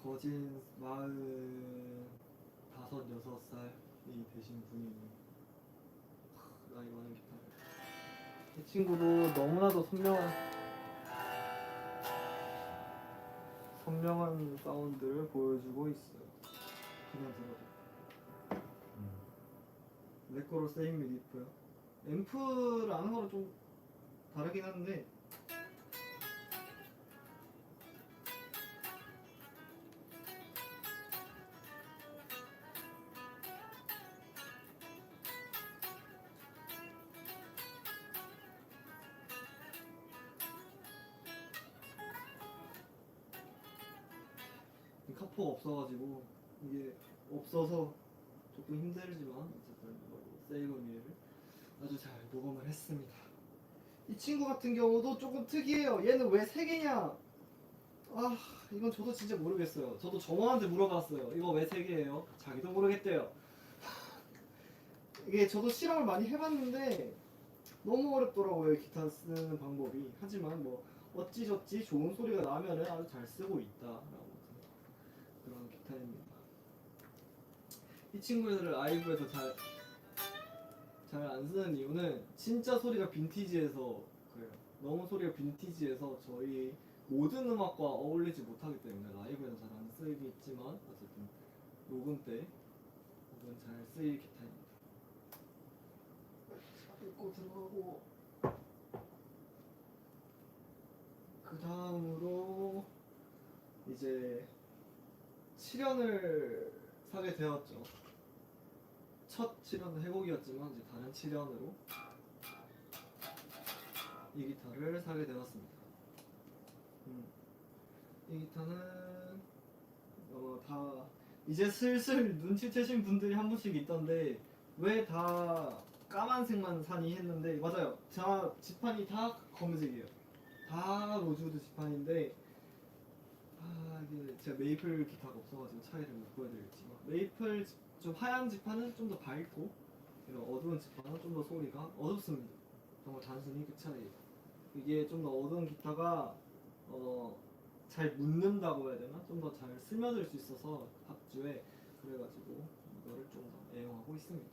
[SPEAKER 1] 거진 45, 6살이 되신 분이 나이 많은 기타를. 이 친구도 너무나도 선명한 사운드를 보여주고 있어요. 그냥 들어도. 레코로 세이미 리프요. 앰프를 아는 거랑 좀 다르긴 한데 카포가 없어가지고 이게 없어서 조금 힘들지만 어쨌든 세이버미를 아주 잘 녹음을 했습니다. 이 친구 같은 경우도 조금 특이해요. 얘는 왜 3개냐? 이건 저도 진짜 모르겠어요. 저도 점원한테 물어봤어요. 이거 왜 3개예요? 자기도 모르겠대요. 이게 저도 실험을 많이 해봤는데 너무 어렵더라고요, 기타 쓰는 방법이. 하지만 뭐 어찌저찌 좋은 소리가 나면은 아주 잘 쓰고 있다라고 그런 기타입니다. 이 친구들을 라이브에서 잘 안 쓰는 이유는 진짜 소리가 빈티지해서 그래요. 너무 소리가 빈티지해서 저희 모든 음악과 어울리지 못하기 때문에 라이브에서 잘 안 쓰이겠지만 어쨌든 녹음 때 혹은 잘 쓰일 기타입니다. 읽고 들어가고 그 다음으로 이제 7연을 사게 되었죠. 첫 7연은 해곡이었지만 이제 다른 7연으로 이 기타를 사게 되었습니다. 이 기타는 다 이제 슬슬 눈치채신 분들이 한 분씩 있던데 왜 다 까만색만 사니 했는데 맞아요. 자 지판이 다 검은색이에요. 다 로즈우드 지판인데 이게 제가 메이플 기타가 없어가지고 차이를 못 보여드리겠지만 메이플 좀 하얀 지판은 좀 더 밝고 이런 어두운 지판은 좀 더 소리가 어둡습니다. 정말 단순히 그 차이예요. 이게 좀 더 어두운 기타가 잘 묻는다고 해야 되나? 좀 더 잘 스며들 수 있어서 합주에 그래가지고 이거를 좀 더 애용하고 있습니다.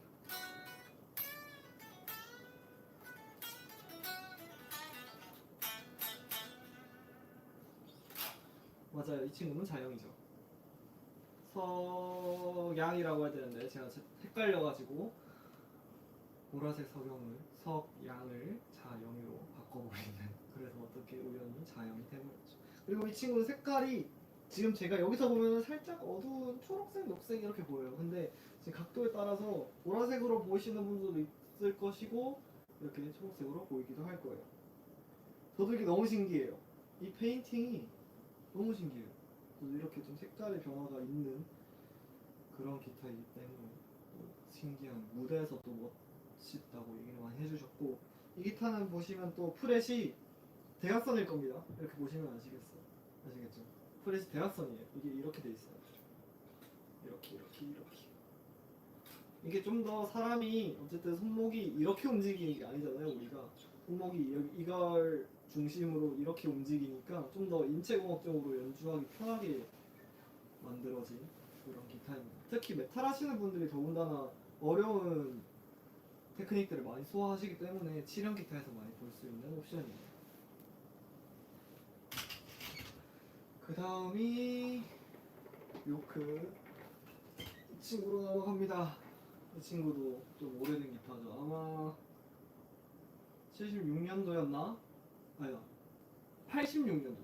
[SPEAKER 1] 맞아요. 이 친구는 자영이죠. 석양이라고 해야 되는데 제가 헷갈려가지고 보라색 석양을 자영으로 바꿔버리는 그래서 어떻게 우연히 자영이 되버렸죠. 그리고 이 친구는 색깔이 지금 제가 여기서 보면 살짝 어두운 초록색, 녹색 이렇게 보여요. 근데 지금 각도에 따라서 보라색으로 보이시는 분들도 있을 것이고 이렇게 초록색으로 보이기도 할 거예요. 저도 이게 너무 신기해요. 이 페인팅이 너무 신기해요. 저도 이렇게 좀 색깔의 변화가 있는 그런 기타이기 때문에 또 신기한 무대에서 또 멋있다고 얘기를 많이 해주셨고 이 기타는 보시면 또 프렛이 대각선일 겁니다. 이렇게 보시면 아시겠죠? 프렛이 대각선이에요. 이게 이렇게 돼 있어요. 이렇게 이게 좀 더 사람이 어쨌든 손목이 이렇게 움직이는 게 아니잖아요. 우리가 손목이 이걸 중심으로 이렇게 움직이니까 좀 더 인체공학적으로 연주하기 편하게 만들어진 그런 기타입니다. 특히 메탈 하시는 분들이 더군다나 어려운 테크닉들을 많이 소화하시기 때문에 7형 기타에서 많이 볼 수 있는 옵션입니다. 그 다음이 요크 이 친구로 넘어갑니다. 이 친구도 좀 오래된 기타죠. 아마 76년도였나? 아니다 86년도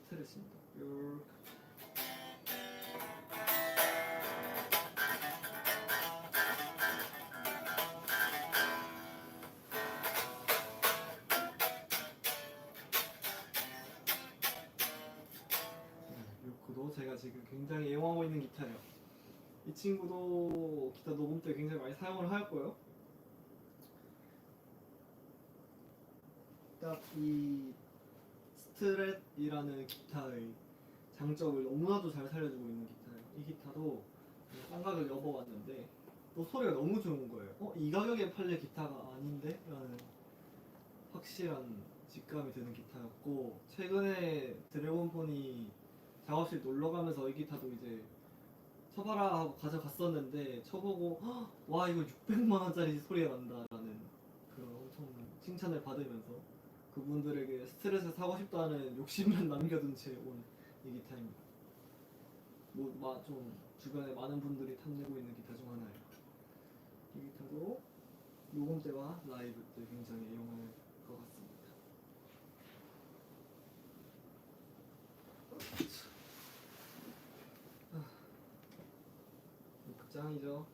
[SPEAKER 1] 스트레스입니다. 요크 요크도 제가 지금 굉장히 애용하고 있는 기타예요. 이 친구도 기타 녹음 때 굉장히 많이 사용을 할 거예요. 딱 이 스트랩이라는 기타의 장점을 너무나도 잘 살려주고 있는 기타예요. 이 기타도 쌍각을 여어봤는데 또 소리가 너무 좋은 거예요. 이 가격에 팔릴 기타가 아닌데? 라는 확실한 직감이 드는 기타였고 최근에 드래곤폰이 작업실 놀러가면서 이 기타도 이제 쳐봐라 하고 가져갔었는데 쳐보고 와 이거 600만원짜리 소리가 난다라는 그런 엄청난 칭찬을 받으면서 그분들에게 스트레스 사고 싶다는 욕심만 남겨둔 채 온 이 기타입니다. 좀 주변에 많은 분들이 탐내고 있는 기타 중 하나예요. 이 기타도 녹음 때와 라이브 때 굉장히 애용할 것 같습니다. 짱이죠.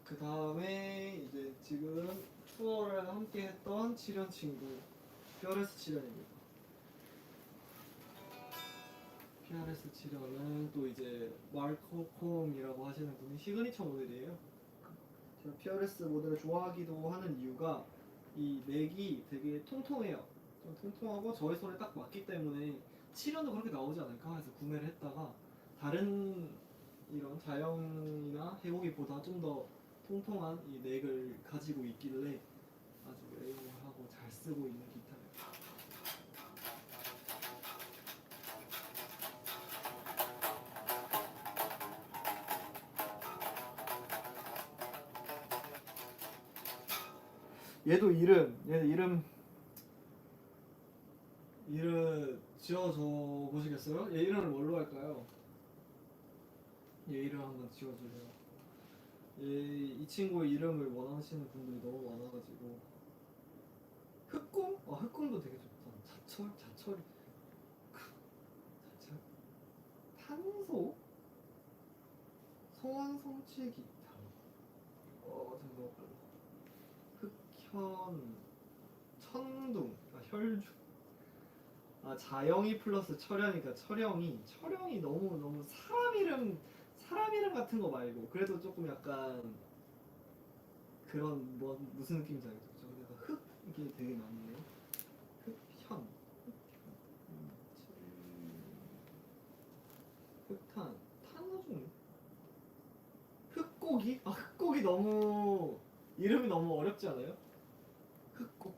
[SPEAKER 1] 그 다음에 이제 지금 투어를 함께 했던 7년 친구 PRS 7년입니다. PRS 7년은 또 이제 말코콤이라고 하시는 분이 시그니처 모델이에요. 제가 PRS 모델을 좋아하기도 하는 이유가 이 넥이 되게 통통해요. 좀 통통하고 저의 손에 딱 맞기 때문에 7년도 그렇게 나오지 않을까 해서 구매를 했다가 다른 이런 자영이나 해보기보다 좀 더 통통한 이 넥을 가지고 있길래 아주 애용을 하고 잘 쓰고 있는 기타예요. 얘도 이름 지어줘 보시겠어요? 얘 이름을 뭘로 할까요? 얘 이름 한번 지어주세요. 이 친구의 이름을 원하시는 분들이 너무 많아가지고 흑궁? 흑궁도 되게 좋다. 자철 탄소? 소환성취 기타 잠깐만 흑현 천둥 혈중 자영이 플러스 철현이니까 철영이 너무 사람 이름 같은 거 말고 그래도 조금 약간 그런 뭐 무슨 느낌인지 알겠죠? 그래서 흑 이게 되게 많네요. 흑현, 음, 흑탄, 탄도 중 흑고기? 아 흑고기 너무 이름이 너무 어렵지 않아요? 흑고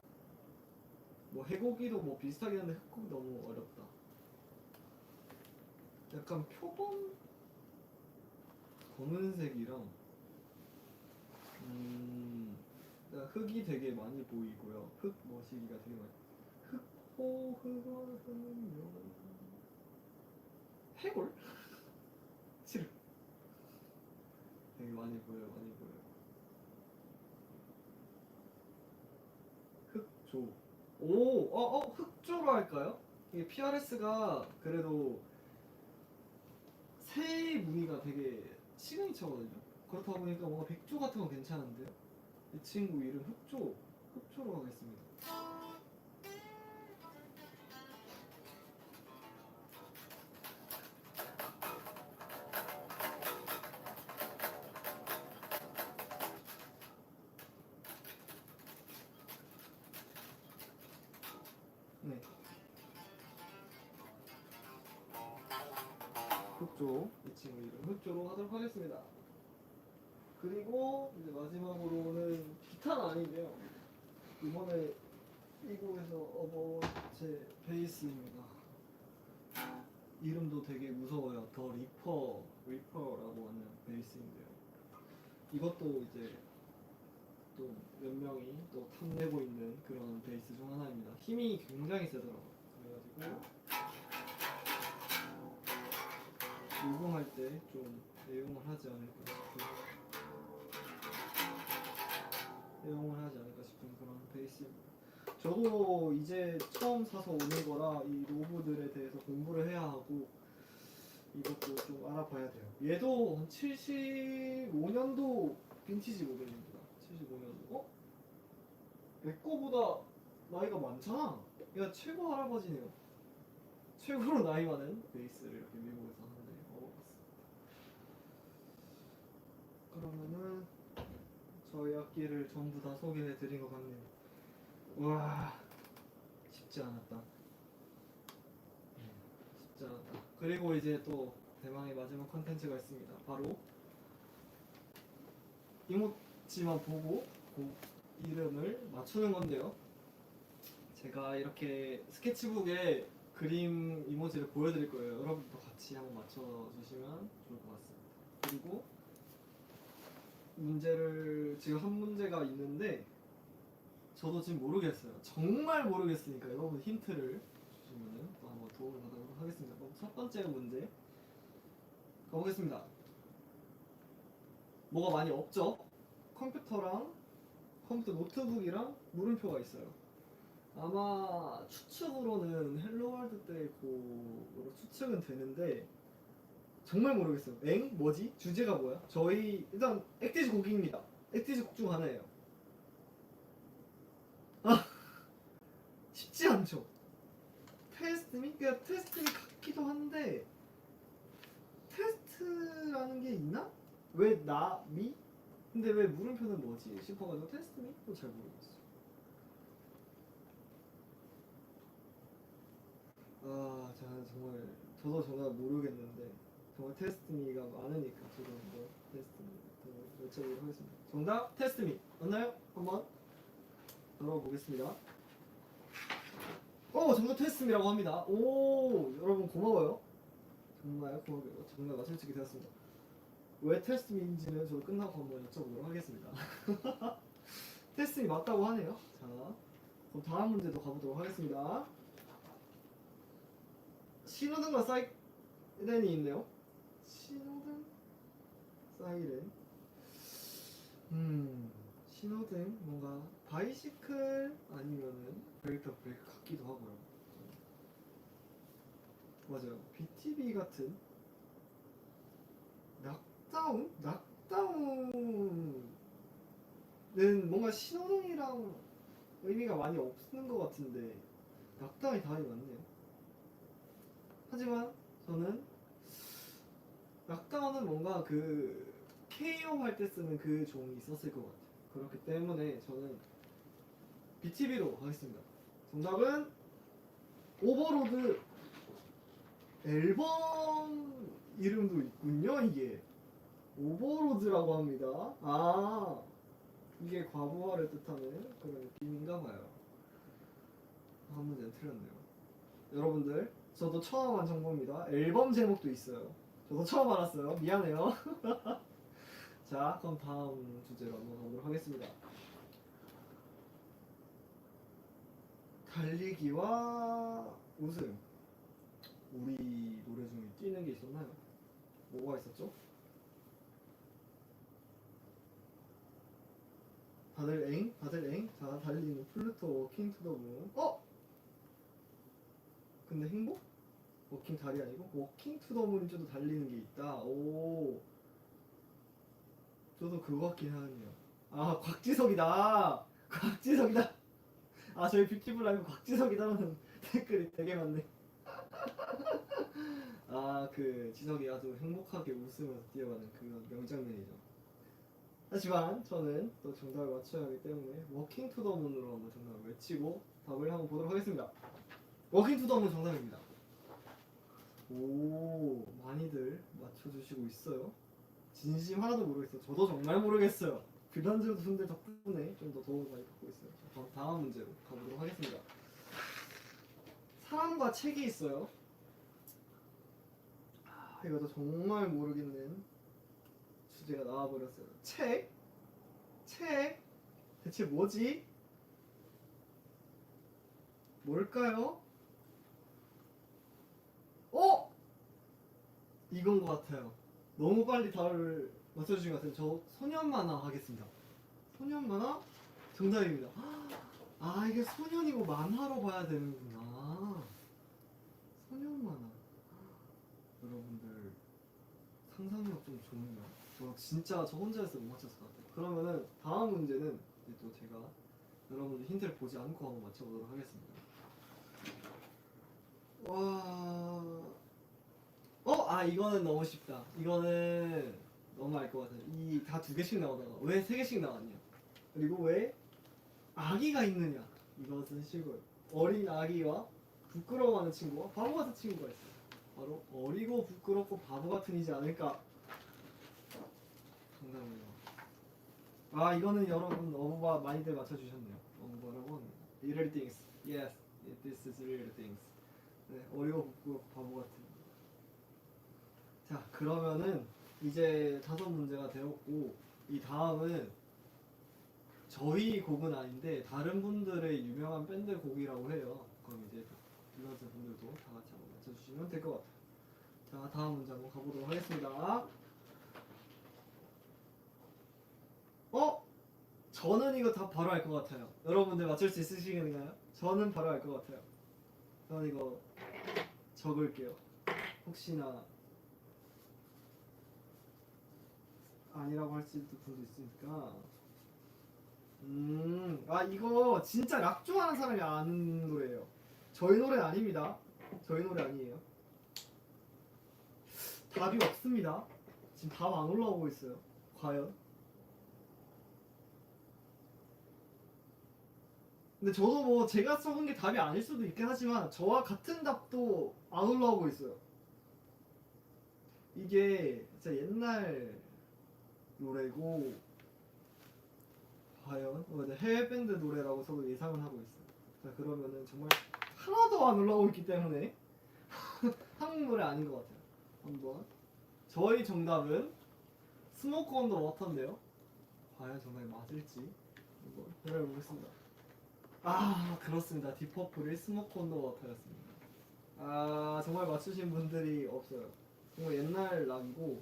[SPEAKER 1] 뭐 해고기도 뭐 비슷하긴 한데 흑고기 너무 어렵다. 약간 표범 검은색이랑 그러니까 흙이 되게 많이 보이고요. 흙 머시기가 되게 많이 흑호 흑어 흑요 해골? 싫어. 되게 많이 보여요. 많이 보여요. 흑조 흑조로 할까요? 이게 PRS가 그래도 새 무늬가 되게 시그니처거든요. 그렇다 보니까 뭔가 백조 같은 건 괜찮은데요. 이 친구 이름 흑조로 하겠습니다. 네, 흑조 이 친구 이름 흑조로 하도록 하겠습니다. 그리고 이제 마지막으로는 기타는 아닌데요. 이번에 미국에서 어버제 베이스입니다. 이름도 되게 무서워요. 더 리퍼라고 하는 베이스인데요. 이것도 이제 또 몇 명이 또 탐내고 있는 그런 베이스 중 하나입니다. 힘이 굉장히 세더라고요. 그래가지고 녹음할 때 좀 애용을 하지 않을까 싶은 그런 베이스입니다. 저도 이제 처음 사서 오는 거라 이 로브들에 대해서 공부를 해야 하고 이것도 좀 알아봐야 돼요. 얘도 75년도 빈티지 모델입니다. 75년도. 내 거보다 나이가 많잖아. 얘가 최고 할아버지네요. 최고로 나이 많은 베이스를 이렇게 미국에서 하는데 그러면은 저희 악기를 전부 다 소개해 드린 것 같네요. 와, 쉽지 않았다. 쉽지 않았다. 그리고 이제 또 대망의 마지막 컨텐츠가 있습니다. 바로 이모지만 보고 곡 이름을 맞추는 건데요. 제가 이렇게 스케치북에 그림 이모지를 보여드릴 거예요. 여러분도 같이 한번 맞춰주시면 좋을 것 같습니다. 그리고 문제를 지금 한 문제가 있는데 저도 지금 모르겠어요. 정말 모르겠으니까 여러분 힌트를 주시면 또 한번 도움을 받도록 하겠습니다. 그럼 첫 번째 문제 가보겠습니다. 뭐가 많이 없죠? 컴퓨터 노트북이랑 물음표가 있어요. 아마 추측으로는 헬로월드 때 곡으로 추측은 되는데 정말 모르겠어요. 뭐지? 주제가 뭐야? 저희 일단 액티즈 곡입니다. 액티즈 곡 중 하나예요. 쉽지 않죠? 테스트미? 그러니까 테스트미 같기도 한데 테스트라는 게 있나? 왜 미? 근데 왜 물음표는 뭐지? 싶어가지고 테스트미? 또 잘 모르겠어. 저도 정말 모르겠는데 정말 테스트미가 많으니까 저도 한번 테스트미 외쳐보도록 하겠습니다. 정답 테스트미 맞나요? 한번 들어보겠습니다. 정답 테스트미라고 합니다. 오, 여러분 고마워요. 정말 고마워요. 정말 맞춰주게 되었습니다. 왜 테스트미인지는 저도 끝나고 한번 여쭤보도록 하겠습니다. 테스트미 맞다고 하네요. 자, 그럼 다음 문제도 가보도록 하겠습니다. 신호등과 사이렌이 있네요. 신호등, 사이렌. 신호등 뭔가 바이시클 아니면은 브레이크 같기도 하고요. 맞아요. BTB 같은 낙다운은 뭔가 신호등이랑 의미가 많이 없는 것 같은데 낙다운이 답이 맞네요. 하지만 저는 약간은 뭔가 그 KO 할 때 쓰는 그 종이 있었을 것 같아요. 그렇기 때문에 저는 BTB로 가겠습니다. 정답은 오버로드. 앨범 이름도 있군요. 이게 오버로드라고 합니다. 아, 이게 과부하를 뜻하는 그런 느낌인가 봐요. 한 문제는 틀렸네요. 여러분들, 저도 처음 한 정보입니다. 앨범 제목도 있어요. 저도 처음 알았어요. 미안해요. 자, 그럼 다음 주제로 한번 가보도록 하겠습니다. 달리기와 웃음. 우리 노래 중에 뛰는 게 있었나요? 뭐가 있었죠? 다들 엥? 다들 엥? 자, 달리는 플루토 워킹 투 더 문. 어? 근데 행복? 워킹 달이 아니고 워킹 투 더 문인 줄도 달리는 게 있다. 오, 저도 그거 같긴 하네요. 아, 곽지석이다. 곽지석이다. 아, 저희 뷰티풀 라이브 곽지석이다라는 댓글이 되게 많네. 아, 그 지석이 아주 행복하게 웃으면서 뛰어가는 그 명장면이죠. 하지만 저는 또 정답을 맞춰야 하기 때문에 워킹 투 더 문으로 한번 정답을 외치고 답을 한번 보도록 하겠습니다. 워킹 투 더 문 정답입니다. 오, 많이들 맞춰주시고 있어요. 진심 하나도 모르겠어요. 저도 정말 모르겠어요. 빌런즈 분들 덕분에 좀 더 도움을 많이 받고 있어요. 자, 다음 문제로 가보도록 하겠습니다. 사람과 책이 있어요. 아, 이것도 정말 모르겠는 주제가 나와버렸어요. 책? 책? 대체 뭐지? 뭘까요? 어? 이건 것 같아요. 너무 빨리 답을 맞춰주신 것 같아요. 저 소년 만화 하겠습니다. 소년 만화? 정답입니다. 아, 이게 소년이고 만화로 봐야 되는구나. 소년 만화. 여러분들 상상력 좀 좋네요. 저 진짜 저 혼자서 못 맞췄을 것 같아요. 그러면은 다음 문제는 이제 또 제가 여러분들 힌트를 보지 않고 한번 맞춰보도록 하겠습니다. 와, 아, 이거는 너무 쉽다. 이거는 너무 알 것 같아요. 이 다 두 개씩 나오다가 왜 세 개씩 나왔냐? 그리고 왜 아기가 있느냐? 이것은 쉬고요. 어린 아기와 부끄러워하는 친구와 바보 같은 친구가 있어요. 바로 어리고 부끄럽고 바보 같은이지 않을까? 정답이에요. 아, 이거는 여러분 너무 많이들 맞춰주셨네요. 뭐라고 합니다. Little things. Yes, this is little things. 네, 어리고 부끄럽고 바보 같은. 자, 그러면은 이제 다섯 문제가 되었고, 이 다음은 저희 곡은 아닌데 다른 분들의 유명한 밴드 곡이라고 해요. 그럼 이제 빌런즈 분들도 다 같이 한번 맞춰주시면 될 것 같아요. 자, 다음 문제 한번 가보도록 하겠습니다. 저는 이거 다 바로 알 것 같아요. 여러분들 맞출 수 있으시겠나요? 저는 바로 알 것 같아요. 저는 이거 적을게요. 혹시나 아니라고 할 수도 분도 있으니까. 아, 이거 진짜 락 좋아하는 사람이 아는 노래예요. 저희 노래 아닙니다. 저희 노래 아니에요. 답이 없습니다. 지금 답 안 올라오고 있어요. 과연? 근데 저도 뭐 제가 써본 게 답이 아닐 수도 있긴 하지만 저와 같은 답도 안 올라오고 있어요. 이게 진짜 옛날 노래고 과연 해외 밴드 노래라고 저도 예상은 하고 있어요. 자, 그러면은 정말 하나도 안 올라오고 있기 때문에 한국 노래 아닌 것 같아요. 한번 저희 정답은 스모크 온 더 워터인데요. 과연 정말 맞을지 한번 해보겠습니다. 아, 그렇습니다. 디퍼플의 스모크 온 더 워터였습니다. 아, 정말 맞추신 분들이 없어요. 정말 옛날 락이고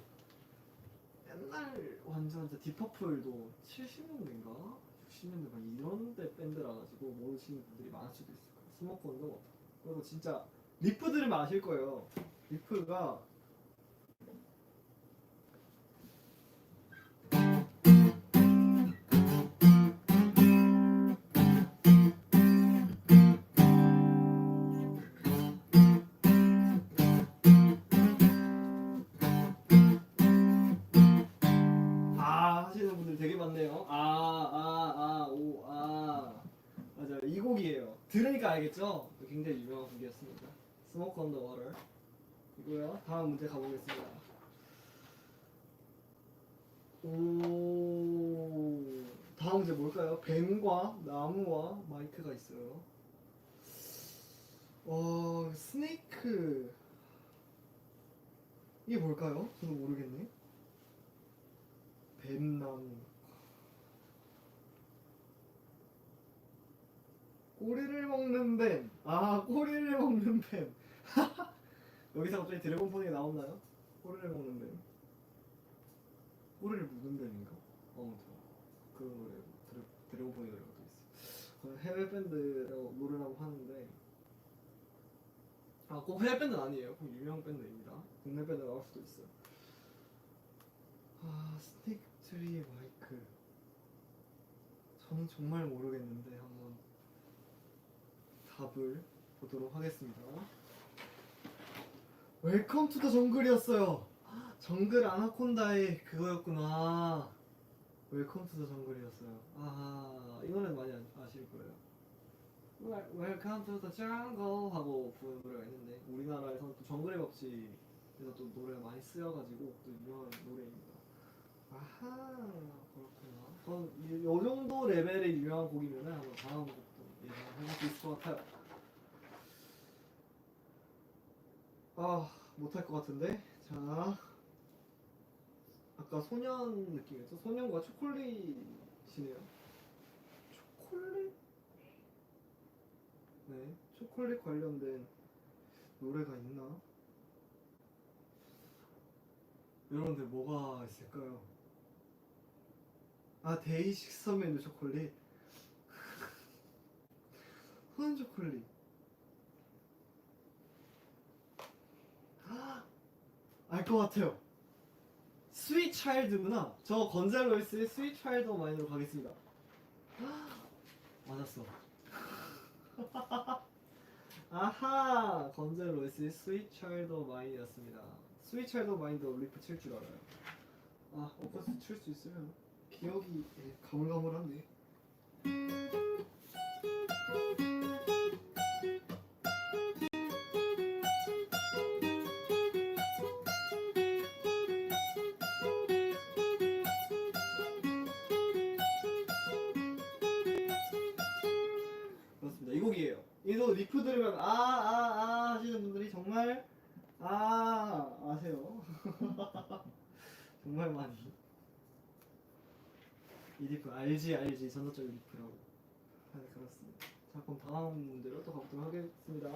[SPEAKER 1] 옛날 완전 디퍼플도 70년대인가 60년대 막 이런 때 밴드라 가지고 모르시는 분들이 많을 수도 있을 거예요. 스모크 온 더 워터. 그리고 진짜 리프 들으면 아실 거예요. 리프가 들으니까 알겠죠? 굉장히 유명한 곡이었습니다. Smoke on the Water 이고요. 다음 문제 가보겠습니다. 오, 다음 문제 뭘까요? 뱀과 나무와 마이크가 있어요. 스네이크 이게 뭘까요? 저도 모르겠네. 뱀나무 꼬리를 먹는 뱀. 아, 꼬리를 먹는 뱀. 여기서 갑자기 드래곤폰이 나오나요? 꼬리를 먹는 뱀. 꼬리를 묻는 뱀인가? 아무튼 그런 노래 드래곤폰이 노래가 또 있어. 해외 밴드라고 노래라고 하는데 꼭 해외 밴드는 아니에요. 꼭 유명 밴드입니다. 국내 밴드 나올 수도 있어요. 스틱 트리 마이크. 저는 정말 모르겠는데 한번 답을 보도록 하겠습니다. 웰컴 투 더 정글이었어요. 정글 아나콘다의 그거였구나. 웰컴 투 더 정글이었어요. 이 노래는 많이 아실 거예요. 웰컴 투 더 정글 하고 부르는 노래가 있는데 우리나라에서는 또 정글의 법칙에서 또 노래가 많이 쓰여가지고 또 유명한 노래입니다. 그렇구나. 전 요 정도 레벨의 유명한 곡이면 한번 다음 곡도 예상해볼 수 있을 것 같아요. 못할 것 같은데. 자, 아까 소년 느낌이었죠? 소년과 초콜릿이네요. 초콜릿? 네, 초콜릿 관련된 노래가 있나? 여러분들 뭐가 있을까요? 데이식스 선배님 초콜릿. 소년 초콜릿. 알 것 같아요. 스윗 차일드구나. 저 건잘로이스의 스윗 차일드 마인으로 가겠습니다. 맞았어. 아하, 건잘로이스의 스윗 차일드 마인이었습니다. 스윗 차일드 마인도 리프 칠 줄 알아요. 어퍼스 칠 수 있으면 기억이 가물가물한데. 그렇습니다. 이 곡이에요. 이도 리프 들으면 하시는 분들이 정말 아세요. 정말 많이. 이 리프 알지 전자적 리프라고. 그렇습니다. 자, 그럼 다음 문제로 또 가보도록 하겠습니다.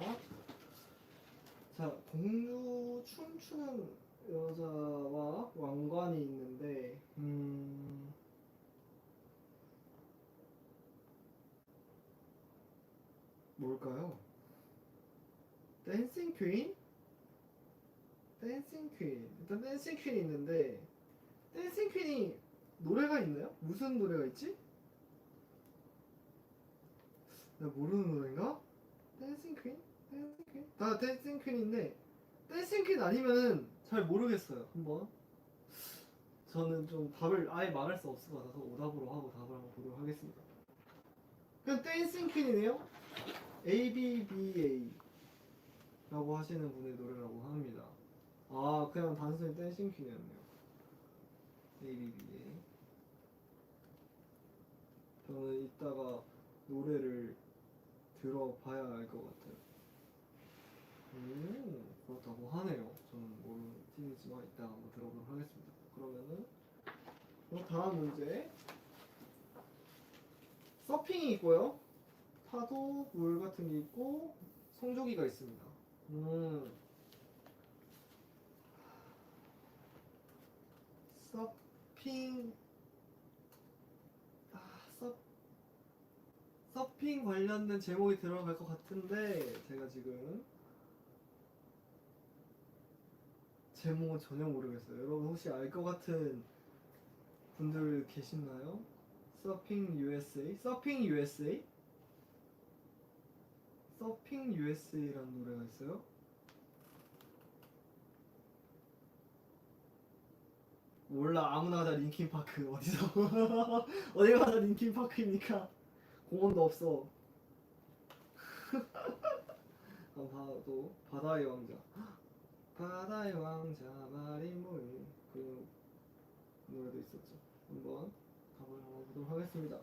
[SPEAKER 1] 자, 공주 춤추는 여자와 왕관이 있는데 뭘까요? 댄싱 퀸? 댄싱 퀸. 일단 댄싱 퀸이 있는데 댄싱 퀸이 노래가 있나요? 무슨 노래가 있지? 나 모르는 노래인가? 댄싱 퀸? 댄싱 퀸? 나 댄싱 퀸인데 댄싱 퀸 아니면은 잘 모르겠어요. 한번 저는 좀 답을 아예 말할 수 없을 것 같아서 오답으로 하고 답을 한번 보도록 하겠습니다. 그냥 댄싱 퀸이네요. ABBA 라고 하시는 분의 노래라고 합니다. 그냥 단순히 댄싱 퀸이었네요. ABBA. 저는 이따가 노래를 들어봐야 알 것 같아요. 그렇다고 하네요. 저는 모르는 팀이지만 이따가 한번 들어보도록 하겠습니다. 그러면은 다음 문제. 서핑이 있고요. 파도, 물 같은 게 있고 성조기가 있습니다. 서핑 서핑 관련된 제목이 들어갈 것 같은데 제가 지금 제목은 전혀 모르겠어요. 여러분 혹시 알 것 같은 분들 계시나요? 서핑 USA? 서핑 USA? 서핑 USA라는 노래가 있어요? 몰라. 아무나 가자 링킨파크. 어디서 어디 가자 링킨파크입니까? 공원도 없어. 한번 봐도 바다의 왕자. 바다의 왕자 마리모이 그 노래도 있었죠. 한번 가보도록 하겠습니다.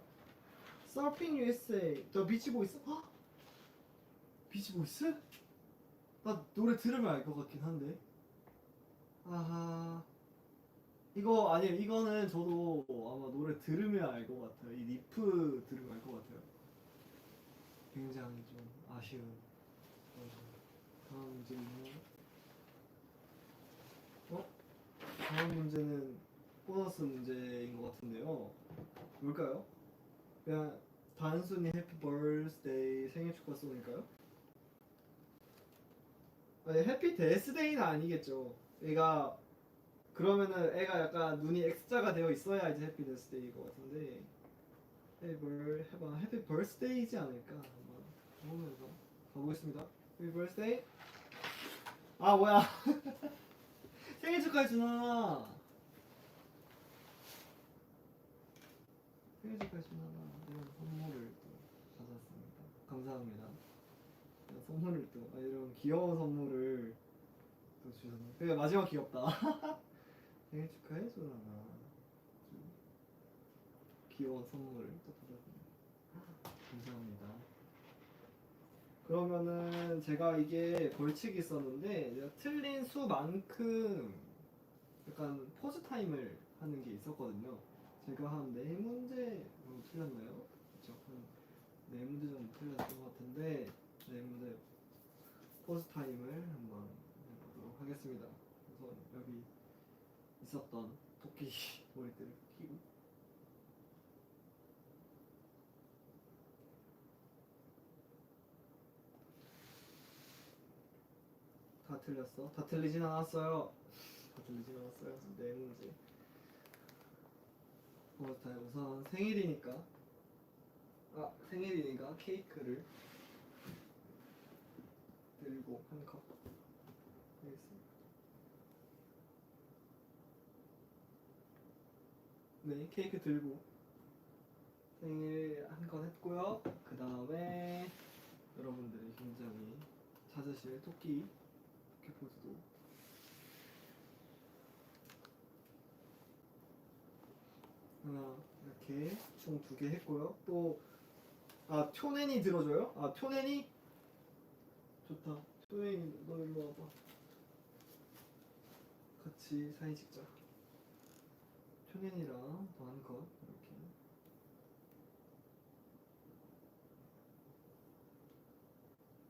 [SPEAKER 1] 서핑 USA 더 비치보이스? 헉! 비치보이스? 나 노래 들으면 알 것 같긴 한데. 아하. 이거 아니에요. 이거는 저도 아마 노래 들으면 알 것 같아요. 이 리프 들으면 알 것 같아요. 굉장히 좀 아쉬운. 다음 문제는 다음 문제는 보너스 문제인 것 같은데요. 뭘까요? 그냥 단순히 해피 버스데이 생일 축하 송일까요? 아니 해피 데스데이는 아니겠죠. 애가 그러면은 애가 약간 눈이 X자가 되어 있어야 이제 해피 데스데이일 것 같은데 해피 버스데이지 않을까 한번 보면서 가보겠습니다. 해피 버스데이. 아 뭐야 생일 축하해 준아. 생일 축하해 준아. 이런 선물을 또 받았습니다. 감사합니다. 이런 선물을 또 이런 귀여운 선물을 또 주셨네. 그게 마지막 귀엽다. 생일 축하해 준아. 귀여운 선물을 또 받았습니다. 감사합니다. 그러면은 제가 이게 벌칙이 있었는데 내가 틀린 수만큼 약간 포즈 타임을 하는 게 있었거든요. 제가 한 4문제 정도 틀렸나요? 그쵸? 한 4문제 정도 틀렸던 것 같은데 4문제 포즈 타임을 한번 해보도록 하겠습니다. 우선 여기 있었던 토끼 머리띠를 끼고 다 틀렸어? 다 틀리진 않았어요. 다 틀리진 않았어요. 4문제 포즈 타임. 우선 생일이니까 케이크를 들고 한 컵 하겠습니다. 네, 케이크 들고 생일 한 건 했고요. 그 다음에 여러분들이 굉장히 찾으실 토끼 포즈도 하나 이렇게 총 2개 했고요. 또 ቾ넨이 들어줘요? ቾ넨이 좋다. ቾ넨이 너 일로 와봐. 같이 사진 찍자. ቾ넨이랑 더 한 컷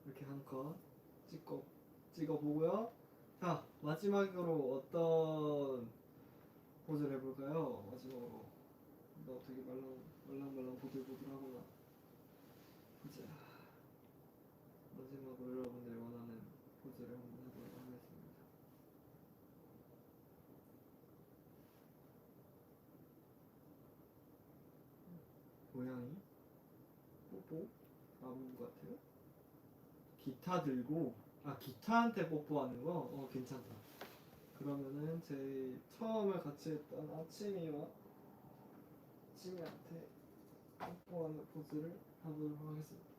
[SPEAKER 1] 이렇게 한 컷 찍어보고요. 자 마지막으로 어떤 포즈를 해볼까요? 마지막으로 너 되게 말랑말랑 보들보들하구나. 보자. 마지막으로 여러분들이 원하는 포즈를 한번 해보도록 하겠습니다. 고양이 뽀뽀 아부 같아요. 기타 들고 기타한테 뽀뽀하는 거? 괜찮다. 그러면은 제일 처음에 같이 했던 아침이한테 뽀뽀하는 포즈를 하도록 하겠습니다.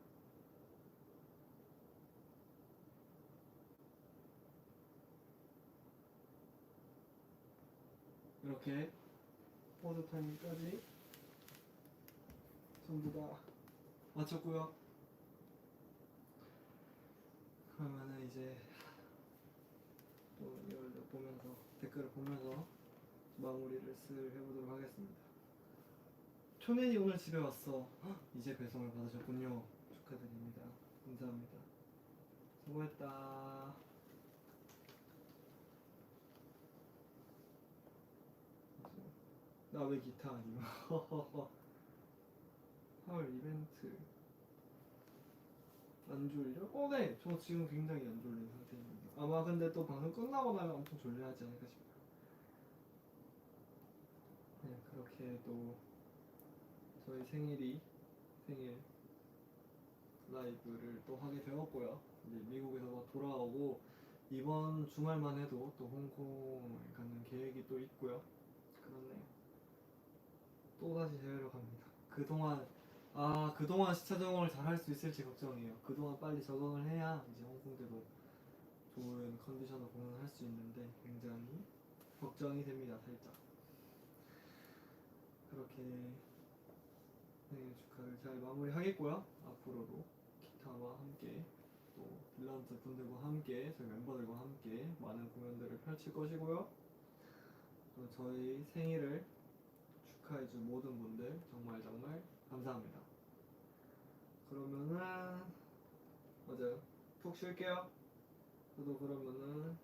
[SPEAKER 1] 이렇게 포즈 타임까지 전부 다 마쳤고요. 그러면은 이제 또 이걸 보면서 댓글을 보면서 마무리를 슬 해보도록 하겠습니다. 초nen이 오늘 집에 왔어. 이제 배송을 받으셨군요. 축하드립니다. 감사합니다. 수고했다. 나 왜 기타 아니야? 8월 이벤트 안 졸려? 네! 저 지금 굉장히 안 졸린 상태입니다. 아마 근데 또 방송 끝나고 나면 엄청 졸려하지 않을까 싶어요. 네, 그렇게 또 저희 생일 라이브를 또 하게 되었고요. 이제 미국에서 막 돌아오고 이번 주말만 해도 또 홍콩을 가는 계획이 또 있고요. 그렇네요. 또다시 해외로 갑니다. 그동안 아, 그동안 시차 적응을 잘 할 수 있을지 걱정이에요. 그동안 빨리 적응을 해야 이제 홍콩대도 좋은 컨디션으로 공연을 할 수 있는데 굉장히 걱정이 됩니다, 살짝. 그렇게 생일 축하를 잘 마무리하겠고요. 앞으로도 기타와 함께 또 딜런트 분들과 함께 저희 멤버들과 함께 많은 공연들을 펼칠 것이고요. 또 저희 생일을 축하해준 모든 분들 정말 정말 감사합니다. 그러면은 맞아요. 푹 쉴게요. 저도 그러면은